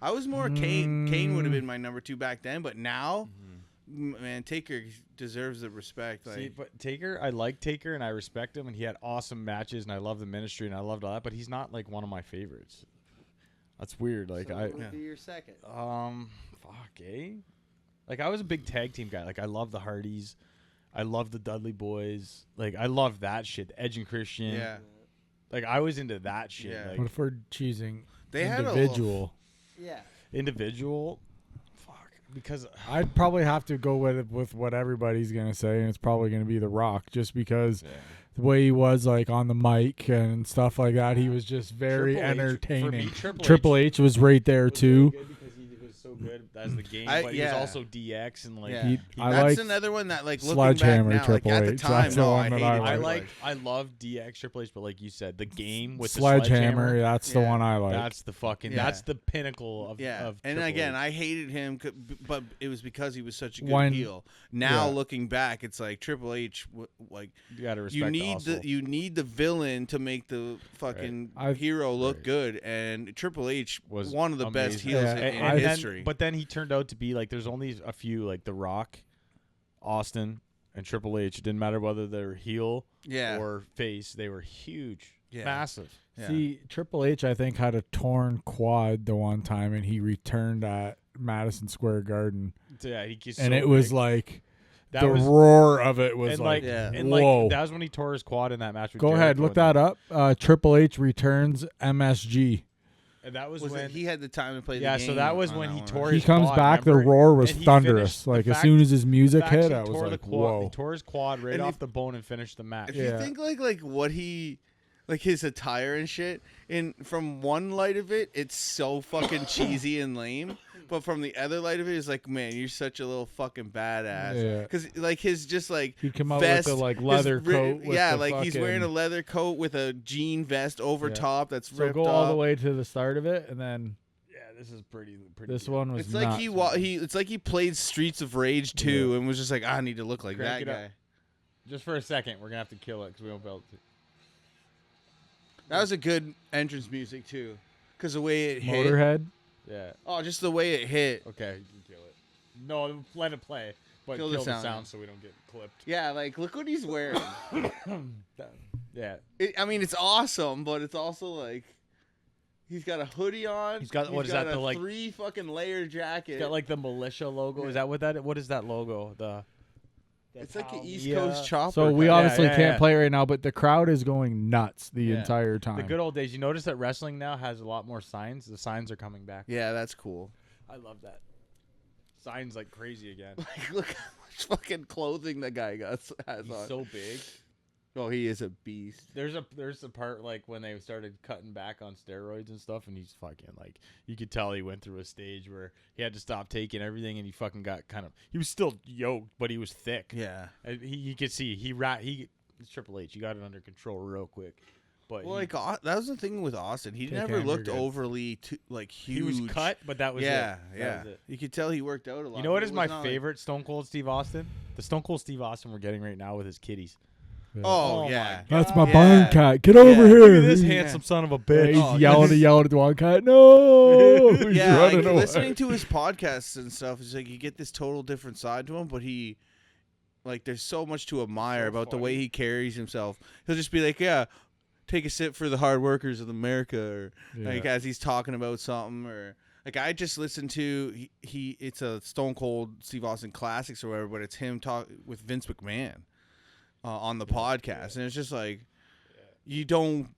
I was more Kane. Kane would have Mm. been my number 2 back then, but now, man, Taker deserves the respect. Like, See, but Taker, I like Taker and I respect him, and he had awesome matches, and I love the Ministry and I loved all that. But he's not like one of my favorites. That's weird. Like So I, what would be your second? fuck, eh? Like I was a big tag team guy. Like I love the Hardys, I love the Dudley Boys. Like I love that shit. Edge and Christian. yeah, Like I was into that shit. Yeah. Like What if we're choosing they had a individual? Yeah. individual. Fuck, because I'd probably have to go with what everybody's gonna say, and it's probably gonna be The Rock, just because the way he was like on the mic and stuff like that, he was just very Triple H, for entertaining. me, Triple H was right there was too. really good because he was so good as the game, I- but yeah. he was also DX and like. yeah. I That's liked another one that like looking Sledgehammer back now, like Triple at the H. time, That's the no, one I that hated I I liked. like, I love DX Triple H, but like you said, the game with Sledgehammer. the That's the Yeah. one I like. That's the fucking. Yeah. That's the pinnacle of. Yeah, Of and Triple again, H. I hated him, but it was because he was such a good When- heel. Now yeah. looking back, it's like Triple H, like you gotta respect. you need the, you need the villain to make the fucking I've- hero look Right. good, and Triple H was Was one of the best amazing. heels Yeah, in and then- history. but then he turned out to be like there's only a few like The Rock, Austin, and Triple H. It didn't matter whether they're heel yeah, or face; they were huge, Yeah. massive. yeah. See, Triple H, I think, had a torn quad the one time, and he returned at Madison Square Garden, So, yeah, he's and so it was big. like that the was roar of it was and like, Yeah. and whoa. like that was when he tore his quad in that match. With Go ahead, Jericho look and that them. up. Triple H returns MSG. And that was, Was when it, he had the time to play yeah. the game. So that was on when that he one, tore right? He his comes quad, back. The remember? roar was And he thunderous. finished- the Like as fact- soon as his music The fact hit, he I was tore the like, quad, whoa. He tore his quad right And off if- the bone and finished the match. If Yeah. you think like what he, like his attire and shit, in from one light of it, it's so fucking cheesy and lame. But from the other light of it, it's like, man, you're such a little fucking badass. Yeah. Because like his just like He'd come out vest, with the like his leather ri- coat. With yeah, the like he's wearing a fucking- leather coat with a jean vest over Yeah. top that's So ripped go up. all the way to the start of it, and then yeah, this is pretty. this good. one was. It's like nuts. it's like he played Streets of Rage 2 and was just like, I need to look like Crank that it up. guy. Just for a second, we're gonna have to kill it because we won't be able to. That was a good entrance music too, because the way it hit. Motorhead. Yeah. Oh, just the way it hit. Okay, you can kill it. No, let it play, but Kill kill, the the sound. sound so we don't get clipped. Yeah, like look what he's wearing. Yeah. I mean, it's awesome, but it's also like he's got a hoodie on. He's got- what is that, a the, like- 3 fucking layer jacket. It's got like the militia logo. Is that what that? What is that logo? it's like an East Yeah. Coast chopper. So we kinda. obviously yeah, can't yeah. play right now, but the crowd is going nuts the Yeah. entire time. The good old days. You notice that wrestling now has a lot more signs. The signs are coming back. Yeah, that's cool. I love that. Signs like crazy again. Like, look how much fucking clothing the guy has He's on. so big. Oh, he is a beast. There's a part like when they started cutting back on steroids and stuff, and he's fucking like you could tell he went through a stage where he had to stop taking everything, and he fucking got kind of he was still yoked, but he was thick. Yeah. And you could see it's Triple H. You got it under control real quick. But Well, like that was the thing with Austin. He Take never hand, looked you're good. overly huge. he was cut, but that was Yeah, it. yeah. That was it. You could tell he worked out a lot. You know what but is it my was not like- favorite Stone Cold Steve Austin? The Stone Cold Steve Austin we're getting right now with his kitties. Yeah. Oh, Oh yeah. my That's my Yeah. barn cat. Get over Yeah. here. Look at this He's- handsome son of a Yeah, bitch. he's Oh, yelling at the one cat. No, he's Yeah, like running away. listening to his podcasts and stuff is like you get this total different side to him, but he like there's so much to admire So about the funny. way he carries himself. He'll just be like, yeah, take a sip for the hard workers of America, or like Yeah. as he's talking about something, or like I just listened to it's a Stone Cold Steve Austin Classics or whatever, but it's him talk with Vince McMahon on the podcast, and it's just like you don't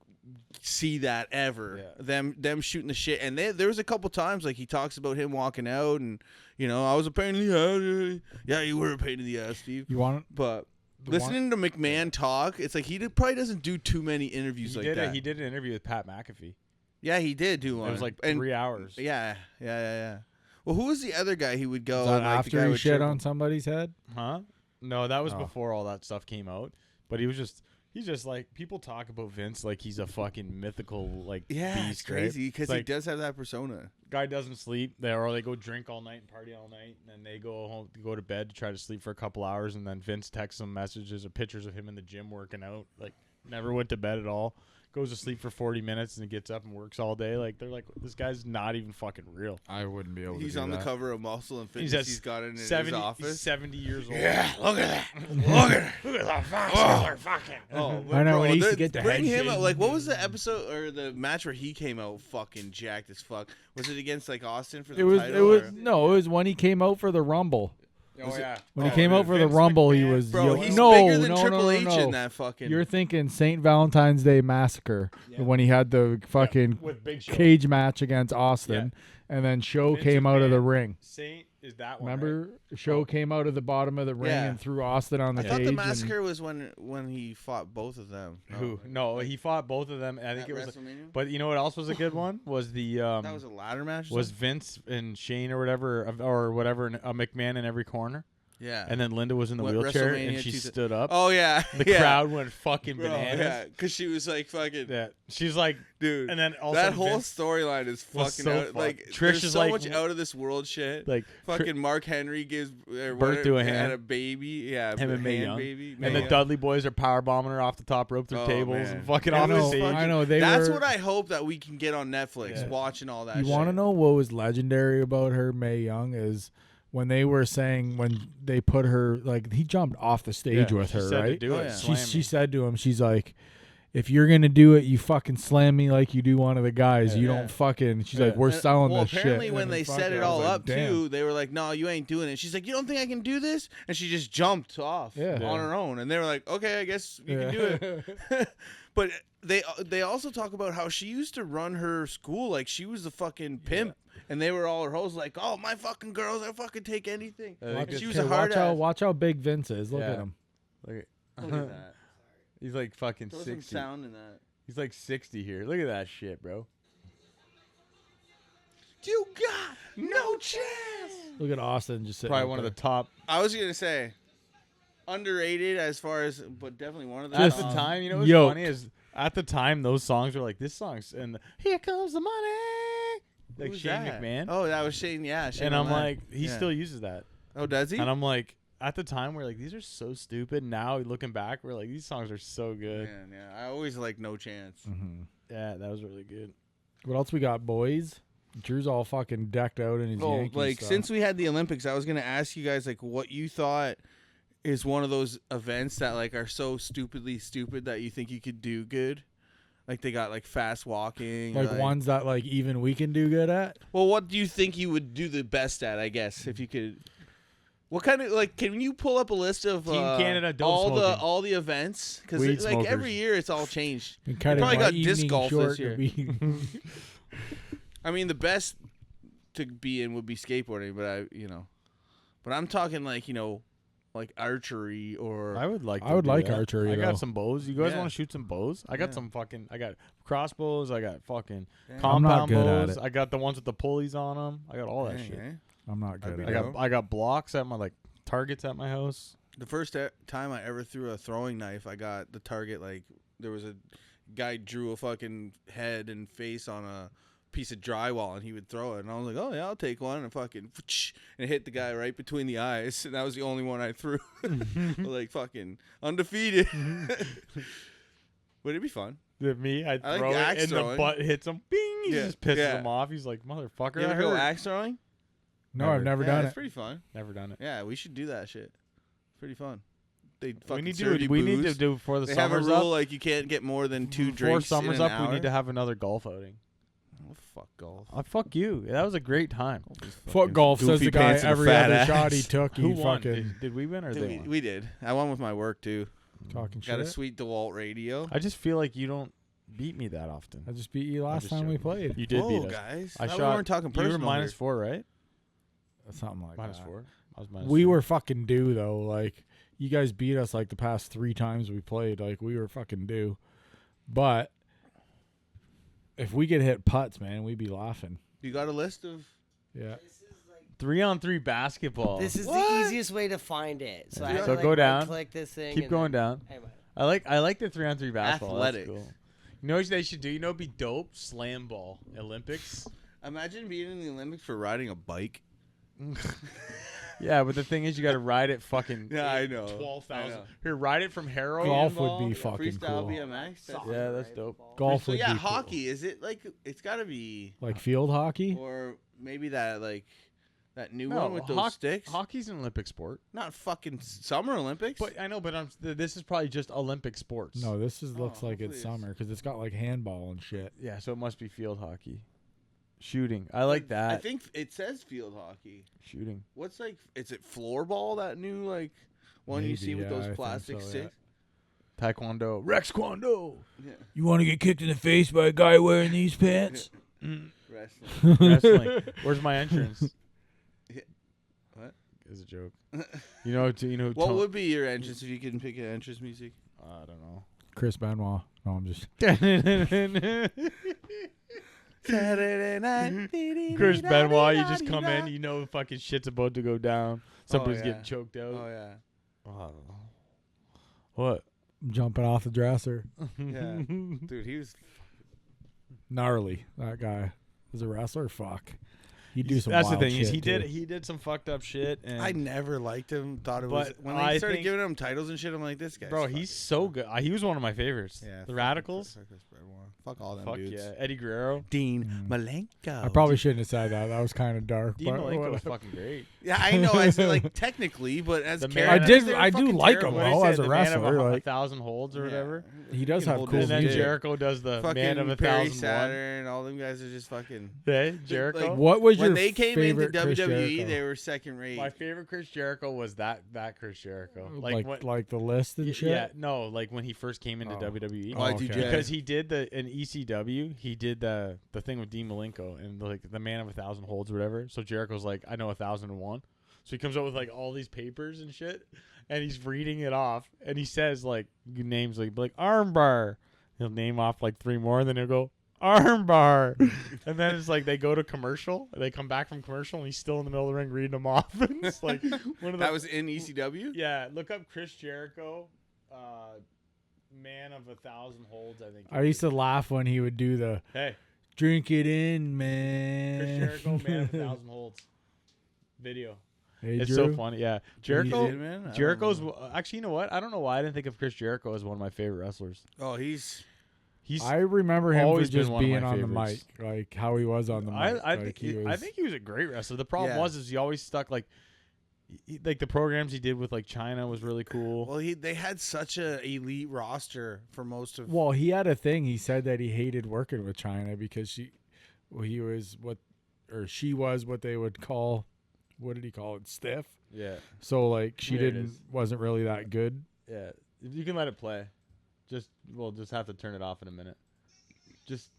see that ever. Yeah. Them shooting the shit, and there was a couple times like he talks about him walking out, and I was a pain in the ass. Yeah, you were a pain in the ass, Steve. You want But the listening to McMahon talk, it's like probably doesn't do too many interviews like that. He did an interview with Pat McAfee. Yeah, he did do one. It was like And- 3 hours. Yeah. Well, who was the other guy he would go? Is that and, like, the after guy he would shit trip on him? somebody's head? Huh? No, that was Oh. before all that stuff came out. But he's just like, people talk about Vince like he's a fucking mythical like Yeah, beast, it's crazy because right? he Like, does have that persona. guy doesn't sleep there, or they go drink all night and party all night, and then they go home, go to bed to try to sleep for a couple hours, and then Vince texts them messages or pictures of him in the gym working out. Like, never went to bed at all. Goes to sleep for 40 minutes and gets up and works all day. Like, they're like, this guy's not even fucking real. I wouldn't be able He's to do on that. the cover of Muscle and He's Fitness. at He's got it in his 70, office. he's 70 years old. Yeah, look at that. Look at it. Look at that fucking fucking. Oh, I know, bro, when he used to they're- get the bring head him out. shaved. Like, what was the episode or the match where he came out fucking jacked as fuck? Was it against like Austin for the It was title? or- no, it was when he came out for the Rumble. Oh, yeah. When he Oh, came dude, out for the Vince Rumble, he McMahon. was Bro, he's no, bigger than no, Triple no, H no, no. in that fucking. You're thinking St. Valentine's Day Massacre when he had the fucking With Big Show. cage match against Austin, and then Show Vince came out of the McMahon. ring. Saint is that one. right? Remember, Show came out of the bottom of the ring Yeah. and threw Austin on the I cage. thought the and- massacre was when he fought both of them. Who? No, he fought both of them. I think At it was. WrestleMania? But you know what else was a good one? Was the That was a ladder match. or was something? Vince and Shane or whatever, a McMahon in every corner, Yeah. and then Linda was in the What, wheelchair and WrestleMania she 2000 stood up. Oh yeah. The yeah. crowd went fucking Bro, bananas. yeah, because she was like fucking. Yeah, she's like, Dude, and then also that whole Vince, storyline is was fucking so out, fucked. like Trish there's is so like- much out of this world shit. like Fucking Mark Henry gives Birth to a had hand. a baby. Yeah, him and Mae hand Young. baby. and the Dudley boys are power bombing her off the top rope through Oh, tables man. and fucking It off the was stage. fucking- I know they That's were. what I hope that we can get on Netflix. Yeah. Watching all that. You shit. want to know what was legendary about her, Mae Young, is when they were saying when they put her like he jumped off the stage Yeah, with she her, said to right? do Oh, it. yeah. Slam She me. said to him, she's like, if you're gonna do it, you fucking slam me like you do one of the guys. You Yeah. don't fucking. She's Yeah. like, we're And- selling well, this shit. apparently when And they fuck set it I was all like, up damn. too, they were like, "No, you ain't doing it." She's like, "You don't think I can do this?" And she just jumped off Yeah. on her own. And they were like, "Okay, I guess you can do it." But they also talk about how she used to run her school like she was the fucking pimp, and they were all her hoes like, "Oh, my fucking girls, I fucking take anything." I think Watch, And she was okay, a hard ass. watch how big Vince is. Look Yeah. at him. Look at, Look at that. He's like fucking Throw some 60. sound in that. He's like 60 here. Look at that shit, bro. You got no chance. Look at Austin just sitting. Probably up one of there. the top. I was gonna say underrated as far as, but definitely one of the. At Just the top. time, you know what's yoked. funny is at the time those songs were like this song's and here comes the money, like Who's Shane that? McMahon. Oh, that was Shane. Yeah, Shane and I'm McMahon. like, he Yeah. still uses that. Oh, does he? And I'm like, at the time we're like, these are so stupid. Now looking back, we're like, these songs are so good. Man, yeah, I always like No Chance. Mhm. Yeah, that was really good. What else we got, boys? Drew's all fucking decked out in his Oh, Yankee like stuff. since we had the Olympics, I was gonna ask you guys like what you thought is one of those events that like are so stupidly stupid that you think you could do good. Like they got like fast walking, like ones that like even we can do good at. Well, what do you think you would do the best at? I guess if you could. What kind of like? Can you pull up a list of Team Canada dope all smoking. all the events? Because Weed like every smokers. year it's all changed. Been cutting probably my got disc evening golf short this to year. be- I mean, the best to be in would be skateboarding, but I'm talking like like archery or I would like. I would do like that. archery, I though. got some bows. You guys Yeah. want to shoot some bows? I got Yeah. some fucking. I got crossbows. I got fucking Dang. I'm not compound good at bows. it. I got the ones with the pulleys on them. I got all that Dang, shit. eh? I'm not good I'd be at I it. got I got blocks at my like targets at my house. The first time I ever threw a throwing knife, I got the target like there was a guy drew a fucking head and face on a piece of drywall and he would throw it and I was like, oh yeah, I'll take one and fucking and it hit the guy right between the eyes and that was the only one I threw. Like fucking undefeated. But it'd be fun. Me, I I like throw it axe and the throwing. butt hits him. Bing! He Yeah, just pisses yeah. him off. He's like, motherfucker, You I ever go heard. axe throwing? No, I've never Yeah, done it's it. pretty fun. Never done it. Yeah, we should do that shit. It's pretty fun. They We fucking need serve to. you We need to booze. do before the They have a summer's rule up. like you can't get more than 2 Before drinks summer's in an up, we hour. need to have another golf outing. Oh, fuck golf. Oh, fuck you. That was a great time. Fuck golf, says goofy the guy. pants and a Every fat other ass. shot he took, he Who won? fucking Did we win or they won? We did. I won with my work too. talking Got a shit. sweet DeWalt radio. I just feel like you don't beat me that often. I just beat you last just time we joking. played. You did Whoa, beat us. guys. I Thought shot. we weren't talking You personal. were minus here. 4, right? Something like Minus that. 4. I was minus We 3. were fucking due though. Like you guys beat us like the past 3 times we played. Like we were fucking due. But if we could hit putts, man, we'd be laughing. You got a list of? Yeah. This is like 3-on-3 basketball. This is the easiest way to find it. So, I had So to, go down. Click this thing. Keep going down. Hey, man. I like the 3-on-3 basketball. Athletics. That's cool. You know what they should do? You know, it'd be dope. Slam ball Olympics. Imagine being in the Olympics for riding a bike. Yeah, but the thing is, you got to ride it fucking. Yeah, I know. 12,000. I know. Here, ride it from Harrow. Golf handball. would be fucking Freestyle cool. BMX. Yeah, that's dope. Golf So would yeah, be cool. hockey. Is it like it's got to be Like field hockey? or maybe that new No, one with those sticks? Hockey's an Olympic sport. Not fucking Summer Olympics. But I know, but this is probably just Olympic sports. No, this looks like hopefully it's it's- summer because it's got like handball and shit. Yeah, so it must be field hockey. Shooting. I like that. I think it says field hockey. Shooting. What's is it floorball, that new one you Maybe, see with yeah, I those think plastic so, yeah. sticks? Taekwondo. Rex Kwando. Yeah. You want to get kicked in the face by a guy wearing these pants? Wrestling. Wrestling. Where's my entrance? Yeah. What? Is a joke. You know. What would be your entrance if you can pick an entrance music? I don't know. Chris Benoit. No, I'm just. Saturday night. Chris Benoit, you just come in, you know fucking shit's about to go down. Somebody's yeah. getting choked out. Oh yeah. Oh. What? Jumping off the dresser. Yeah. Dude, he was. Gnarly. That guy is a wrestler. Fuck. He'd do some That's the wild thing. Is shit, he did some fucked up shit. And I never liked him. Thought it was But when I they started think- giving him titles and shit. I'm like, this guy. bro, he's so good. He was one of my favorites. Yeah. The Radicals. Fuck all them Fuck dudes. yeah. Eddie Guerrero. Dean Malenko. I probably shouldn't have said that. That was kind of dark. Dean but Malenko was whatever. fucking great. Yeah, I know. As technically, but as The man- characters, I they were do fucking like him, terrible. What did he though, say? as a The man wrestler, of a like- 1,000 holds or Yeah. whatever. He does can have hold cool his And then music. Jericho does the Fucking man of Perry 1,001. Saturn. All them guys are just fucking. Hey, Jericho. Like, What was when your they came into favorite Chris WWE, Jericho? they were second rate. My favorite Chris Jericho was that Chris Jericho. like when, the list and shit? yeah, no, like when he first came into Oh. WWE. Oh, okay. Because he did in ECW, he did the thing with Dean Malenko and the man of 1,000 holds or whatever. So Jericho's like, I know 1,001. So he comes up with like all these papers and shit, and he's reading it off, and he says like names like armbar. He'll name off like 3 more, and then he'll go armbar, and then it's like they go to commercial, they come back from commercial, and he's still in the middle of the ring reading them off. And it's like one of the, that was in ECW. yeah. Look up Chris Jericho, man of 1,000 holds. I think. I used to laugh when he would do the Hey, drink it in, Chris man. Jericho, man of 1,000 holds. Video. Hey, It's Drew. so funny. Yeah, You Jericho. did, man? I don't Jericho's know. actually, you know what? I don't know why I didn't think of Chris Jericho as one of my favorite wrestlers. Oh, he's. He's. I remember him for always been just one of being my on the mic, favorites. like how he was on the mic. I like think I think he was a great wrestler. The problem Yeah. is he always stuck like the programs he did with like China was really cool. Well, they had such a elite roster for most of. Well, he had a thing. He said that he hated working with China because she was what they would call, what did he call it, stiff. Yeah, So like she There it is. wasn't really that good. yeah. You can let it play. We'll just have to turn it off in a minute. Just.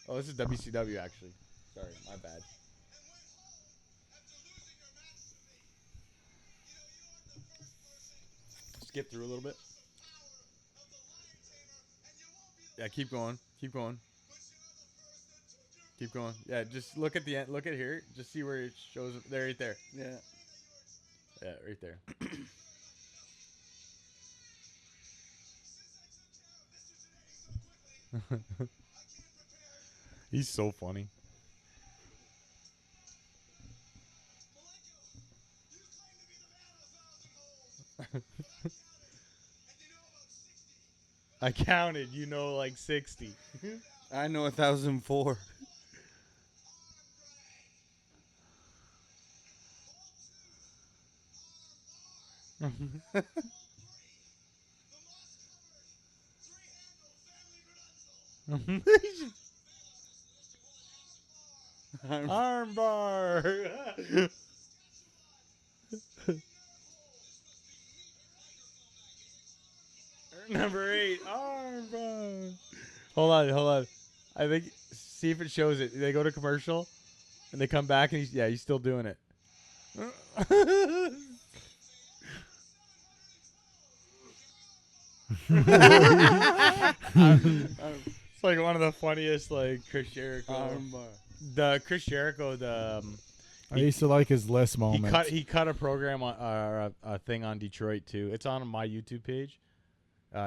Oh, this is WCW actually. Sorry, my bad. Skip through a little bit. Yeah, keep going. Keep going. Keep going. Yeah, just look at the end. Look at here. Just see where it shows. There, right there. Yeah. Yeah, right there. He's so funny. I counted, like 60. I know 1,004. Armbar. Number 8, armbar. Hold on. I think see if it shows it. They go to commercial, and they come back, and he's still doing it. It's like one of the funniest, like Chris Jericho. The Chris Jericho, I used to like his list moments. he cut a program on a thing on Detroit too. It's on my YouTube page.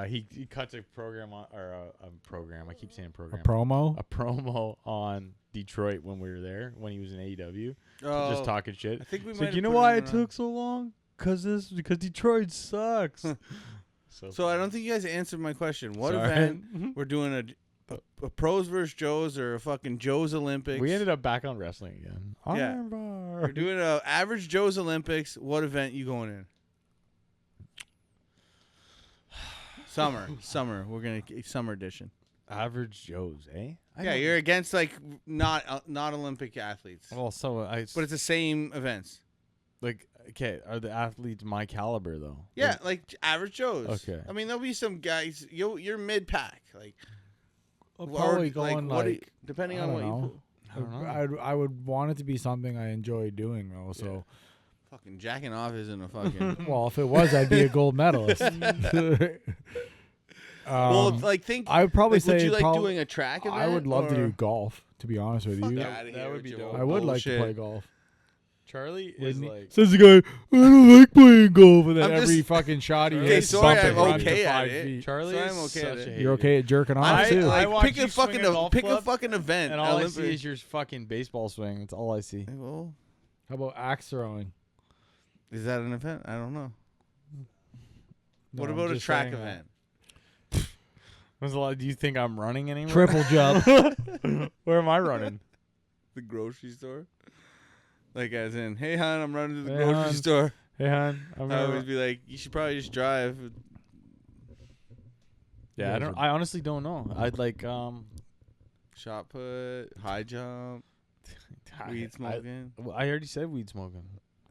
He cuts a program on a program. I keep saying program. A promo? A promo on Detroit when we were there when he was in AEW. Oh, Just talking shit. I think we It's might like, have you know put why it it took so long? Because Detroit sucks. So I don't think you guys answered my question. What Sorry. event we're doing a pros versus Joes or a fucking Joe's Olympics? We ended up back on wrestling again. Yeah. Armbar. We're doing a average Joe's Olympics. What event you going in? Summer. We're gonna summer edition. Average Joe's, eh? Yeah, you're against like not Olympic athletes, Well, so but it's the same events. like, okay, are the athletes my caliber though? Yeah, like average Joes. Okay. I mean, there'll be some guys. You're mid pack, like I'll or, probably going what do like, depending I on don't what you know. I don't know. I would want it to be something I enjoy doing though. So, fucking jacking off isn't a fucking. well, if it was, I'd be a gold medalist. Well, like think. I would probably like, say would you like prob- doing a track event? I would love to or- do golf. To be honest with you, Outta That here would be with your dope. I would like to bullshit. play golf. Charlie is Wouldn't he? like, Says the guy, I don't like playing golf, and then I'm every just- fucking shot he Okay, hits, sorry, bump I'm it, run okay to at 5 it. feet. Charlie So is I'm okay such at a it. hater. You're okay at jerking off I- too. I Like watch pick you a swing fucking a golf pick a club, fucking event. And all I Olympic. see is your fucking baseball swing. That's all I see. Well, How about axe throwing? is that an event? I don't know. No, What I'm about a just track saying that. event? Do you think I'm running anymore? Triple jump. Where am I running? The grocery store? Like as in, hey hon, I'm running to the Hey, grocery hon. store. Hey, hon. I'm I gonna always be like, you should probably just drive. Yeah, Yeah, I honestly don't know. I'd like Shot put, high jump, weed smoking. I already said weed smoking.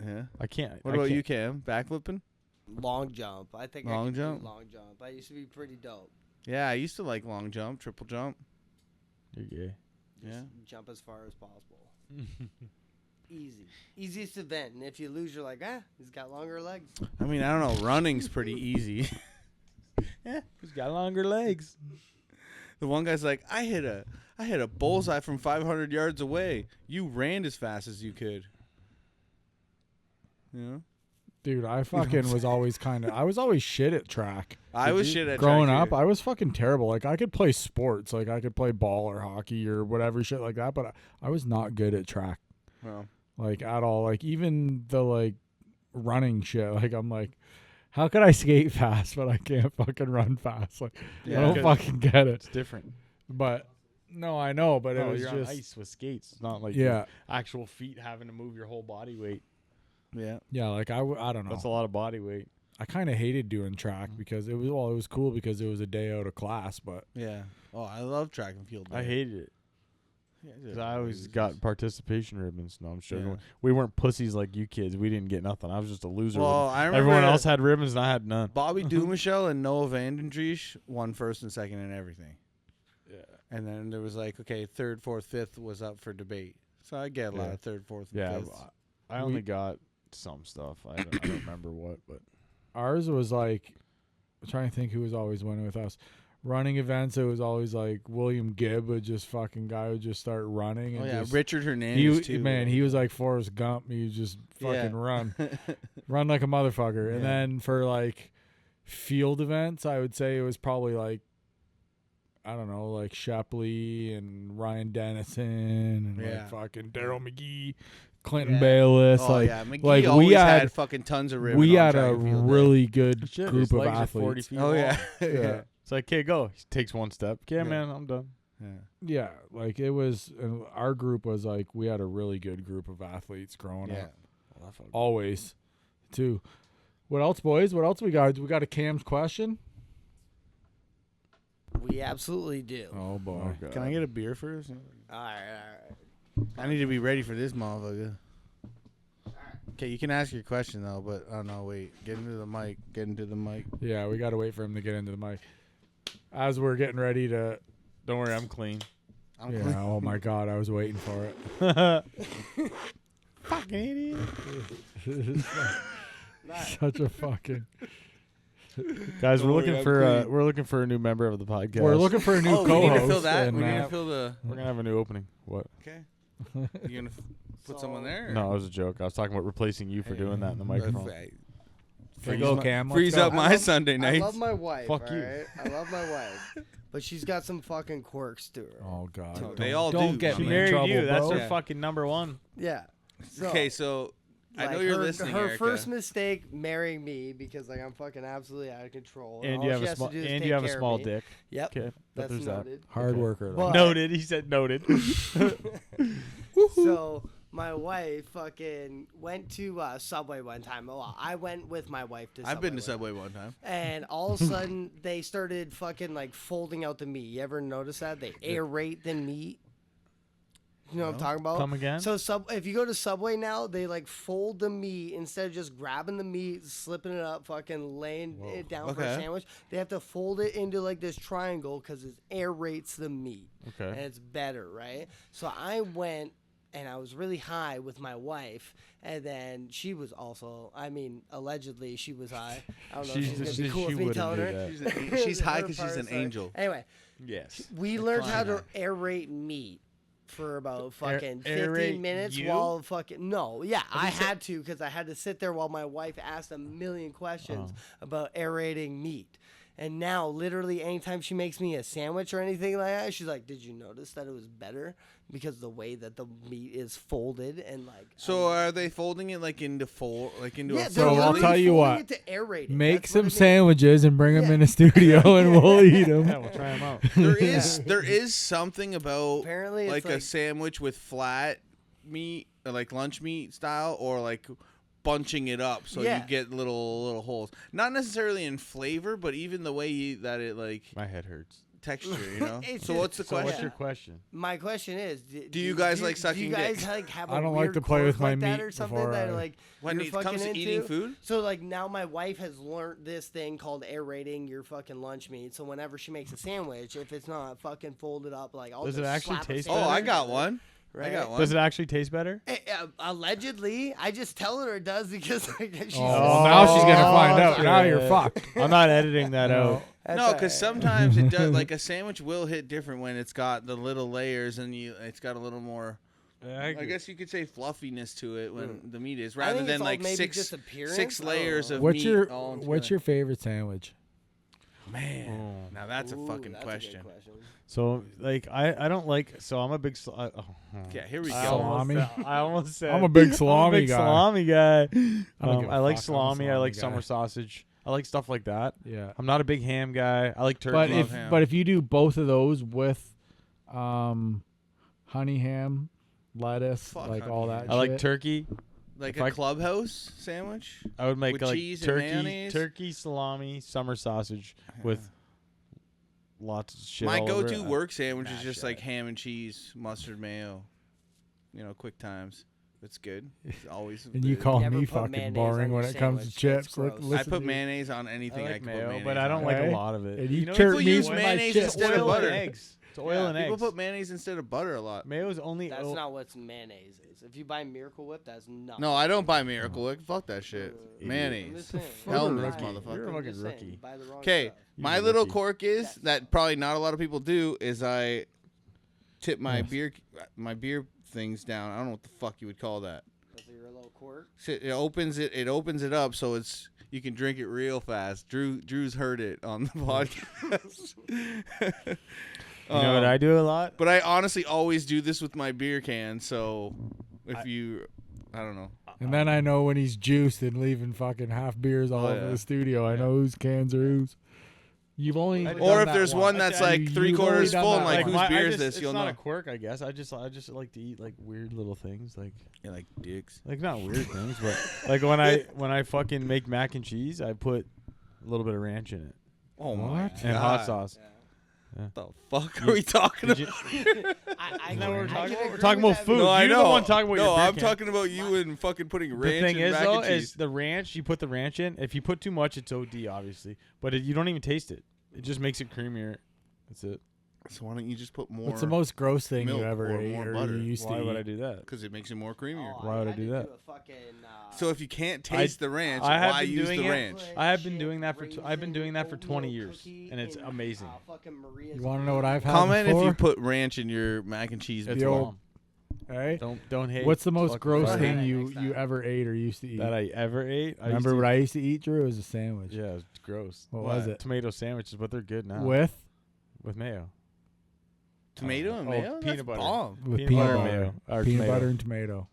Yeah. I can't. What I about can't. you, Cam? Backflipping? Long jump. I think Long I can jump? do long jump. I used to be pretty dope. Yeah, I used to like long jump, triple jump. You're gay. Just Yeah. jump as far as possible. Easy. Easiest event. And if you lose, you're like, he's got longer legs. I mean, I don't know. Running's pretty easy. Yeah, he's got longer legs. The one guy's like, I hit a bullseye from 500 yards away. You ran as fast as you could. You know? Dude, I fucking was always I was always shit at track. I was shit at Growing track, up, too. I was fucking terrible. Like, I could play sports. Like, I could play ball or hockey or whatever shit like that, but I was not good at track. Well, Like, at all. Like, even the, like, running shit. Like, I'm like, how could I skate fast, but I can't fucking run fast? Like, Yeah. I don't Because fucking get it. It's different. But, no, I know, but it was you're just... on ice with skates. It's not like Yeah. your actual feet having to move your whole body weight. yeah. Yeah, like, I don't know. That's a lot of body weight. I kind of hated doing track because it was cool because it was a day out of class, but Yeah. Oh, I love track and field. I day. hated it. Yeah, Because I always got participation ribbons. No, I'm sure. Yeah. We weren't pussies like you kids. We didn't get nothing. I was just a loser. Well, I remember Everyone else had ribbons and I had none. Bobby Dumichel and Noah Vandendriech won first and second in everything. Yeah. And then there was like, okay, third, fourth, fifth was up for debate. So I get a lot Yeah. of third, fourth, and Yeah. fifth. I only got some stuff. I don't remember what, but ours was like, I'm trying to think who was always winning with us. Running events, it was always like William Gibb would just fucking guy would just start running. And Oh yeah, just, Richard Hernandez he too. man, he was like Forrest Gump. He would just fucking Yeah. run like a motherfucker. And Yeah. then for like field events, I would say it was probably like, I don't know, like Shepley and Ryan Dennison and Yeah. like fucking Daryl McGee, Clinton Yeah. Bayless. Oh like, yeah, McGee like, we always had- had fucking tons of ribbon. we on had track a and field day. really good shit, group his of legs are 40 athletes. feet Oh long. yeah, Yeah. It's like, okay, go. He takes one step. Okay, Yeah. man, I'm done. yeah. Yeah, like it was. And our group was like we had a really good group of athletes growing Yeah. up. Always, too. What else, boys? What else we got? We got a Cam's question. We absolutely do. Oh boy. Can I get a beer first? All right. I need to be ready for this motherfucker. Okay, you can ask your question though, but oh no, wait. Get into the mic. Get into the mic. Yeah, we got to wait for him to get into the mic. As we're getting ready to. Don't worry, I'm clean. I'm Yeah. clean. Oh my God, I was waiting for it. Fucking idiot. Such a fucking. Guys, Don't worry, I'm we're looking for a new member of the podcast. We're looking for a new Oh, co-host. we need to fill that. and, We need to fill the. We're gonna have a new opening. What? Okay. You gonna put someone there? or- No, it was a joke. I was talking about replacing you for doing that in the microphone. There you go, Cam. Let's Freeze go. up my Sunday I nights. love my wife. Fuck you. alright? I love my wife, but she's got some fucking quirks to her. Oh God. No, Don't- they all don't do. get She me in married trouble, you. That's bro. her Yeah. fucking number one. Yeah. So, Okay, so I know like, you're her, listening, Her Erica. first mistake marrying me because like I'm fucking absolutely out of control. And all you have she a has small to do is and take you have a care of small me. dick. Yep. Okay, That's there's that. noted. Hard Okay. worker. Though. But- Noted. He said noted. So my wife fucking went to Subway one time. Well, I went with my wife to Subway. I've been to one Subway one time. And all of a sudden, they started fucking like folding out the meat. You ever notice that? They aerate the meat. You know what I'm talking about? Come again? So if you go to Subway now, they like fold the meat instead of just grabbing the meat, slipping it up, fucking laying it down for a Okay. sandwich. They have to fold it into like this triangle because it aerates the meat. And Okay. it's better, right? So I went and I was really high with my wife, and then she was also, I mean, allegedly she was high. I don't know if she's going to be cool with me telling her. She's high Her because she's part, an sorry. angel. Anyway, Yes. we learned how to aerate meat for about fucking 15 aerate minutes you? while fucking I had to because I had to sit there while my wife asked a million questions about aerating meat. And now, literally, anytime she makes me a sandwich or anything like that, she's like, "Did you notice that it was better because the way that the meat is folded and like?" So are they folding it like into yeah, a So I'll literally tell you folding what. it to aerate it. Make That's what some it means. sandwiches and bring them Yeah. in the studio, and we'll eat them. Yeah, we'll try them out. There is something about Apparently, it's like a sandwich with flat meat, or like lunch meat style, or like bunching it up so Yeah. you get little holes. Not necessarily in flavor, but even the way that it like My head hurts. texture, you know. It's So just- what's the So what's question? your question? My question is, Do you guys like Do sucking you guys dick? like have a I don't like weird to play quirk with my like that meat or something before that I- like When you're it comes to fucking eating into? food? So like now my wife has learned this thing called aerating your fucking lunch meat. So whenever she makes a sandwich, if it's not fucking folded up, like I'll Does just it actually slap a taste Oh, sandwich I got in it, one. Right? I got one. Does it actually taste better? Allegedly, I just tell her it does because like, she's Oh, now she's gonna find out. Now you're shit. fucked. I'm not editing that out. That's No, all because right. sometimes it does. Like a sandwich will hit different when it's got the little layers and it's got a little more. I guess you could say fluffiness to it when the meat is, I rather think than it's all like maybe six just appearance. six I don't layers know. of What's meat. your all What's together. your favorite sandwich? Man? Now that's a Ooh, fucking that's a good question. So like I don't like. So I'm a big. Yeah, here we I go. Salami? almost said. I'm a big I'm a salami big guy. salami guy. I don't give a I like fuck, I'm a salami. I salami like guy. summer sausage. I like stuff like that. Yeah. I'm not a big ham guy. I like turkey. But love if ham. but if you do both of those with honey ham, lettuce, Fuck like honey all ham. that I like shit. turkey. Like If a I- clubhouse sandwich. I would make With like cheese and turkey, mayonnaise? turkey, salami, summer sausage with lots of shit. My all over go-to it. work sandwich is Mash just that. like ham and cheese, mustard, mayo. You know, quick times. It's good. It's always. And you good. call Never me put fucking mayonnaise boring on when your it comes to sandwich. That's chips. gross. I Listen put to you. mayonnaise on I anything. I, like can put mayo, mayonnaise but I on. don't like Okay. a lot of it. And you know, turn people me use with my mayonnaise chips. instead of Oil butter. and Eggs. It's oil Yeah, and people eggs. put mayonnaise instead of butter a lot. Mayo is only. That's not what mayonnaise is. If you buy Miracle Whip, that's not. No, I don't buy Miracle Whip. Fuck that shit. I'm Mayonnaise. just saying. Helmets, You're a motherfucker. fucking Just saying, rookie. you buy the wrong Okay, stuff. my a little rookie. quirk is that probably not a lot of people do is I tip my Yes. beer things down. I don't know what the fuck you would call that. That's your little quirk. It opens it up so it's you can drink it real fast. Drew's heard it on the podcast. You know what I do a lot? But I honestly always do this with my beer can. So if I don't know. And then I know when he's juiced and leaving fucking half beers all Oh, over yeah. the studio. I know whose cans are whose. You've only Or done Or if that there's one that's You- like you've 3/4 only done full, that and like once. whose beer is it's this? You'll not know. a quirk, I guess. I just like to eat like weird little things, like like dicks. not weird things, but like when I fucking make mac and cheese, I put a little bit of ranch in it Oh my What? and hot sauce. What the fuck are we talking Did about? you, I know what we're can talking agree We're talking with about that. food. No, I You're know. the one talking about no, your beer I'm can. talking about you and fucking putting The ranch thing and is, mac though, and cheese. is the ranch. You put the ranch in. If you put too much, it's OD, obviously. But you don't even taste it. It just makes it creamier. That's it. So why don't you just put more? What's the most gross thing you milk ever or ate more or butter? you used Why to would eat? I do that? Because it makes it more creamier. Oh, Why would I had do to that? a fucking, So if you can't taste the ranch, I have why been use doing the it. ranch? I have been doing that for I've been doing that for 20 oatmeal years, cookie and it's in, amazing. fucking Maria's You want to know what I've had Comment if before? you put ranch in your mac and cheese. It's The old- bomb. Hey? Don't hate. What's the most Fucking gross fry thing it. you, Next time. you ever ate or used to eat? that I ever ate? Remember what I used to eat, Drew? It was a sandwich. Yeah, it was gross. What was it? Tomato sandwiches, but they're good now. With mayo. Tomato and Oh, mayo? peanut That's butter. bomb. peanut butter butter. and mayo. Or Peanut tomato. butter and tomato.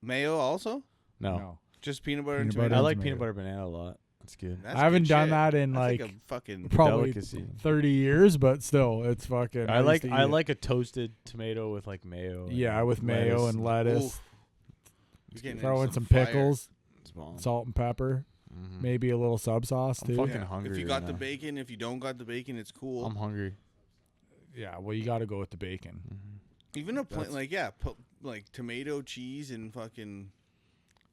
Mayo also? No. Just peanut butter Peanut and tomato? butter I and like tomato. peanut butter banana a lot. That's good. That's I haven't good done shit. that in That's like a fucking probably delicacy. 30 years, but still, it's fucking. I used like to eat I it. like a toasted tomato with like mayo. Yeah, and with mayo and lettuce. Oof. You're getting Throw in into some fire. pickles, It's bomb. salt and pepper, Mhm. maybe a little sub sauce I'm too. fucking Yeah. hungry If you right got the now. bacon, if you don't got the bacon, it's cool. I'm hungry. Yeah, well, you got to go with the bacon. Even a plain, That's- put like tomato, cheese, and fucking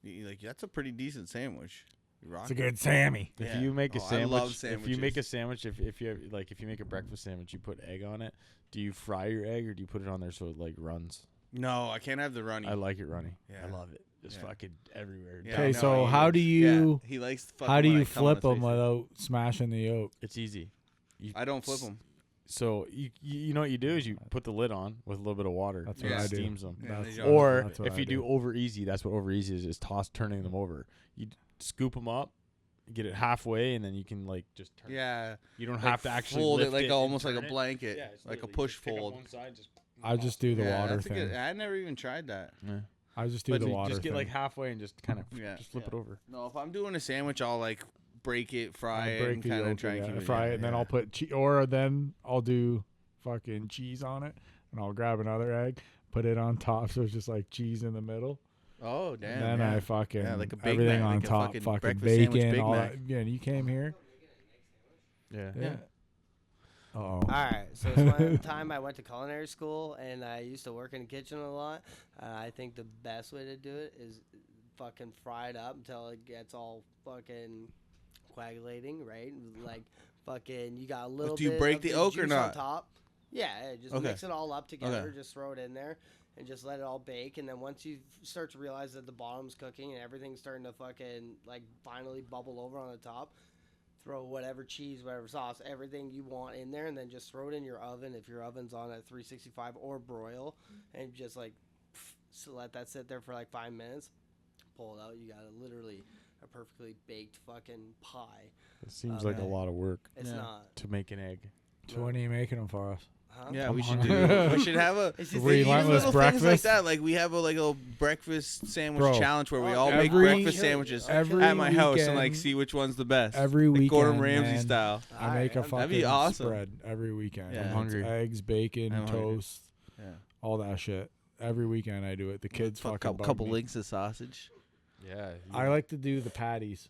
like that's a pretty decent sandwich. You rock It's a it. good Sammy. If Yeah. you make a Oh, I sandwich, love if you make a sandwiches. sandwich, if you have, like if you make a breakfast sandwich, you put egg on it. Do you fry your egg or do you put it on there so it like runs? No, I can't have the runny. I like it runny. Yeah. I love it. Just Yeah. fucking everywhere. Yeah, Okay, I know, so he how do is. you- Yeah, he likes. To How do when you I come on flip his them face. without smashing the yolk? It's easy. I don't flip them. So you know what you do is you put the lid on with a little bit of water. That's and what it I do. Steams them. Yeah, That's- they Or that's what if I you do over easy, that's what over easy is turning them over. You scoop them up, get it halfway, and then you can like just turn. Yeah, You don't like have to actually fold lift it like and almost like turn a it. blanket, Yeah, it's like a literally push just pick up fold. one side, just I just do the yeah, water that's a good. thing. I never even tried that. Yeah. I just do But the you water just get thing. like halfway and just kind of Yeah. just flip it over. No, if I'm doing a sandwich, I'll like break it, fry I'll it, break and the kind of yolk, try and yeah, keep it. fry yeah, it, and then yeah. I'll put cheese, or then I'll do fucking cheese on it, and I'll grab another egg, put it on top, so it's just like cheese in the middle. Oh damn! And then yeah. I fucking like a Big everything Mac, on like a top, fucking fucking breakfast sandwich bacon, Big all Mac. that. Yeah, and you came here. Yeah. Yeah. Oh. All right, so it's one time I went to culinary school and I used to work in the kitchen a lot. I think the best way to do it is fucking fry it up until it gets all fucking coagulating, right? Like fucking, you got a little do you bit break of the the yolk or juice not? on top. Yeah, just Okay. mix it all up together. Okay. Just throw it in there and just let it all bake. And then once you start to realize that the bottom's cooking and everything's starting to fucking like finally bubble over on the top, throw whatever cheese, whatever sauce, everything you want in there, and then just throw it in your oven if your oven's on at 365 or broil, and just like so let that sit there for like 5 minutes. Pull it out. You got literally a perfectly baked fucking pie. It seems like a Okay. lot of work It's Yeah. not. to make an egg. So when are you making them for us? Huh? Yeah, I'm we should hungry. do. We should have a It's just Relentless even little things like breakfast. that. Like we have a little breakfast sandwich Bro, challenge where we Oh, all make every- breakfast sandwiches every at my house and like weekend- see which one's the best. Every like Gordon weekend, Ramsay man. style. I make a Alright, fucking That'd be awesome. spread every weekend. Yeah. And I'm it's hungry. eggs, bacon, I'm hungry. toast, Yeah. all that shit. Every weekend I do it. The kids fucking bug couple me. links of sausage. Yeah. I like to do the patties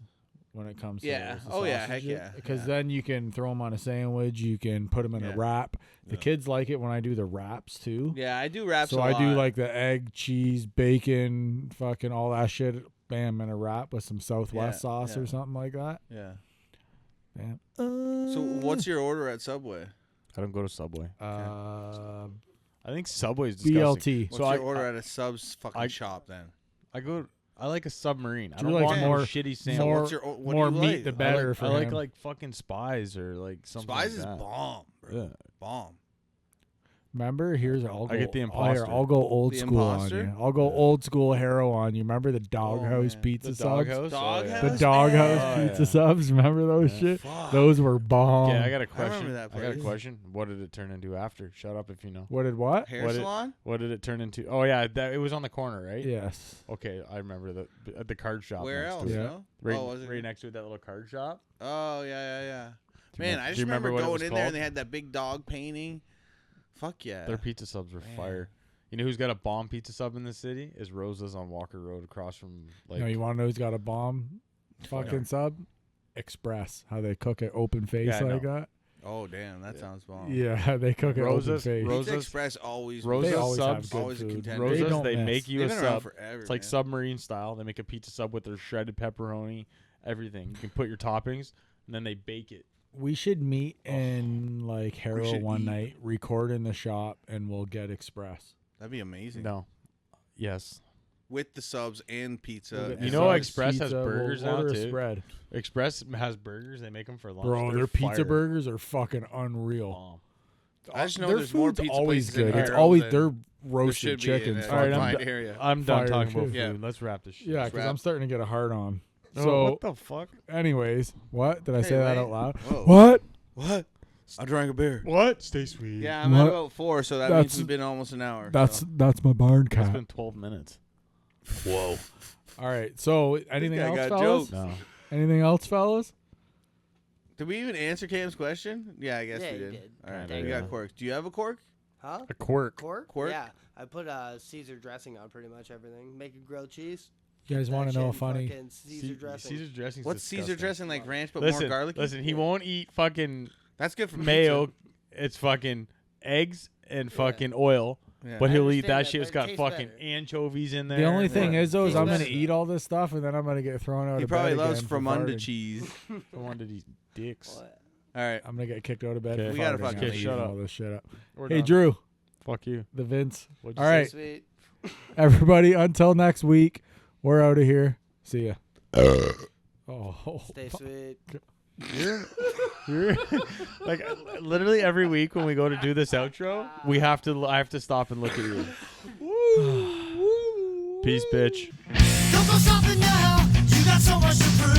when it comes to Yeah. those, the Oh, yeah, heck sausages, yeah, because yeah. then you can throw them on a sandwich. You can put them in Yeah. a wrap. The Yeah. kids like it when I do the wraps too. Yeah, I do wraps. So a I do lot. like the egg, cheese, bacon, fucking all that shit. Bam, in a wrap with some Southwest Yeah, sauce yeah. or something like that. Yeah. Bam. So what's your order at Subway? I don't go to Subway. Uh, I think Subway's disgusting. BLT. What's So your I- order at a Sub's fucking I- shop then? I like a submarine. I Drew don't likes want more- no shitty So sandwich. more- what's your what more do you meat like? the better for I like him. like fucking Spies or like something. Spice like is that. bomb, bro. Yeah. Bomb. Remember, here's I'll go. I get the Here, Imposter. I'll go old The school Imposter? on you. I'll go old school hero on you. Remember the Doghouse man. pizza The subs? Doghouse. Doghouse? The House, Doghouse man. pizza Oh, yeah. subs. Remember those Yeah. shit? Fuck. Those were bomb. Yeah, I got a remember question. that I got a place. question. What did it turn into after? Shut up if you know. What did what? Hair What did- salon? What did it turn into? Oh yeah, it was on the corner, right? Yes. Okay, I remember at the card shop. Where next else? To it. Yeah. No? Right, Oh, was it? right next to that little card shop. Oh yeah. Do you Man, me- I do just you remember what it going was in there and called? they had that big dog painting. Fuck yeah. Their pizza subs were Man. fire. You know who's got a bomb pizza sub in the city? Is Rosa's on Walker Road across from like. No, you want to know who's got a bomb fucking sub? Express. How they cook it open face Yeah, I like know. that. Oh damn, that sounds bomb. Yeah, they cook it open Rosa's- face. Pizza Rosa's- Express always. Rosa's They always subs- have good always a food. contender. They Rosas, don't they miss. make you They've a been around sub. forever. It's like man. submarine style. They make a pizza sub with their shredded pepperoni, everything. You can put your toppings, and then they bake it. We should meet in like Harrow should one eat. night, record in the shop, and we'll get express. That'd be amazing. No. Yes. With the subs and pizza. We'll get and You know subs, Express has pizza, burgers we'll now, order a too? spread. Express has burgers. They make them for lunch. Bro, They're their pizza fire. burgers are fucking unreal. Bomb. I just know Their there's more food's pizza always places in good. It's Harrow always than their there roasted should be in chickens. a All right, fucking- confined area. I'm done Fire talking about too. Yeah. food. Let's wrap this shit. Yeah, because wrap. I'm starting to get a hard on. Oh, So, what the fuck? anyways, what did I Hey, say that wait. out loud? Whoa. What? What? I drank a beer. What? Stay sweet. Yeah, I'm What? at about 4, so that That's- means it's been almost an hour. That's so. my barn It's cat. been 12 minutes. Whoa. All right. So, anything guy else, got fellas? jokes. No. Anything else, fellas? Did we even answer Cam's question? Yeah, I guess Yeah, we you did. did. All right, There we you got go. corks. Do you have a cork? Huh? A quirk. Cork? Cork? Yeah. I put Caesar dressing on pretty much everything. Make a grilled cheese. You guys want to know a funny? fucking Caesar dressing. Caesar dressing. What's Caesar dressing? Like ranch, but Listen, more garlic? listen. He won't eat fucking That's good for mayo. pizza. It's fucking eggs and fucking oil. Yeah. But I he'll eat understand that that, shit. but It's it got tastes fucking better. anchovies in there. The only thing Yeah. is, though, is I'm Tastes gonna better. eat all this stuff and then I'm gonna get thrown out He of probably bed loves again for Fromunda farting. cheese. I wanted these dicks. What? All right. I'm gonna get kicked out of bed. Okay. for We gotta farting fucking after leave. eating Shut all up. this shit up. We're Hey, done. Drew, Fuck you. the Vince. What'd you All say? right, Sweet. everybody. Until next week, we're out of here. See ya. Oh, Stay sweet. You're like literally every week when we go to do this outro, I have to stop and look at you. Peace, bitch. Don't go stopping now. You got so much to prove.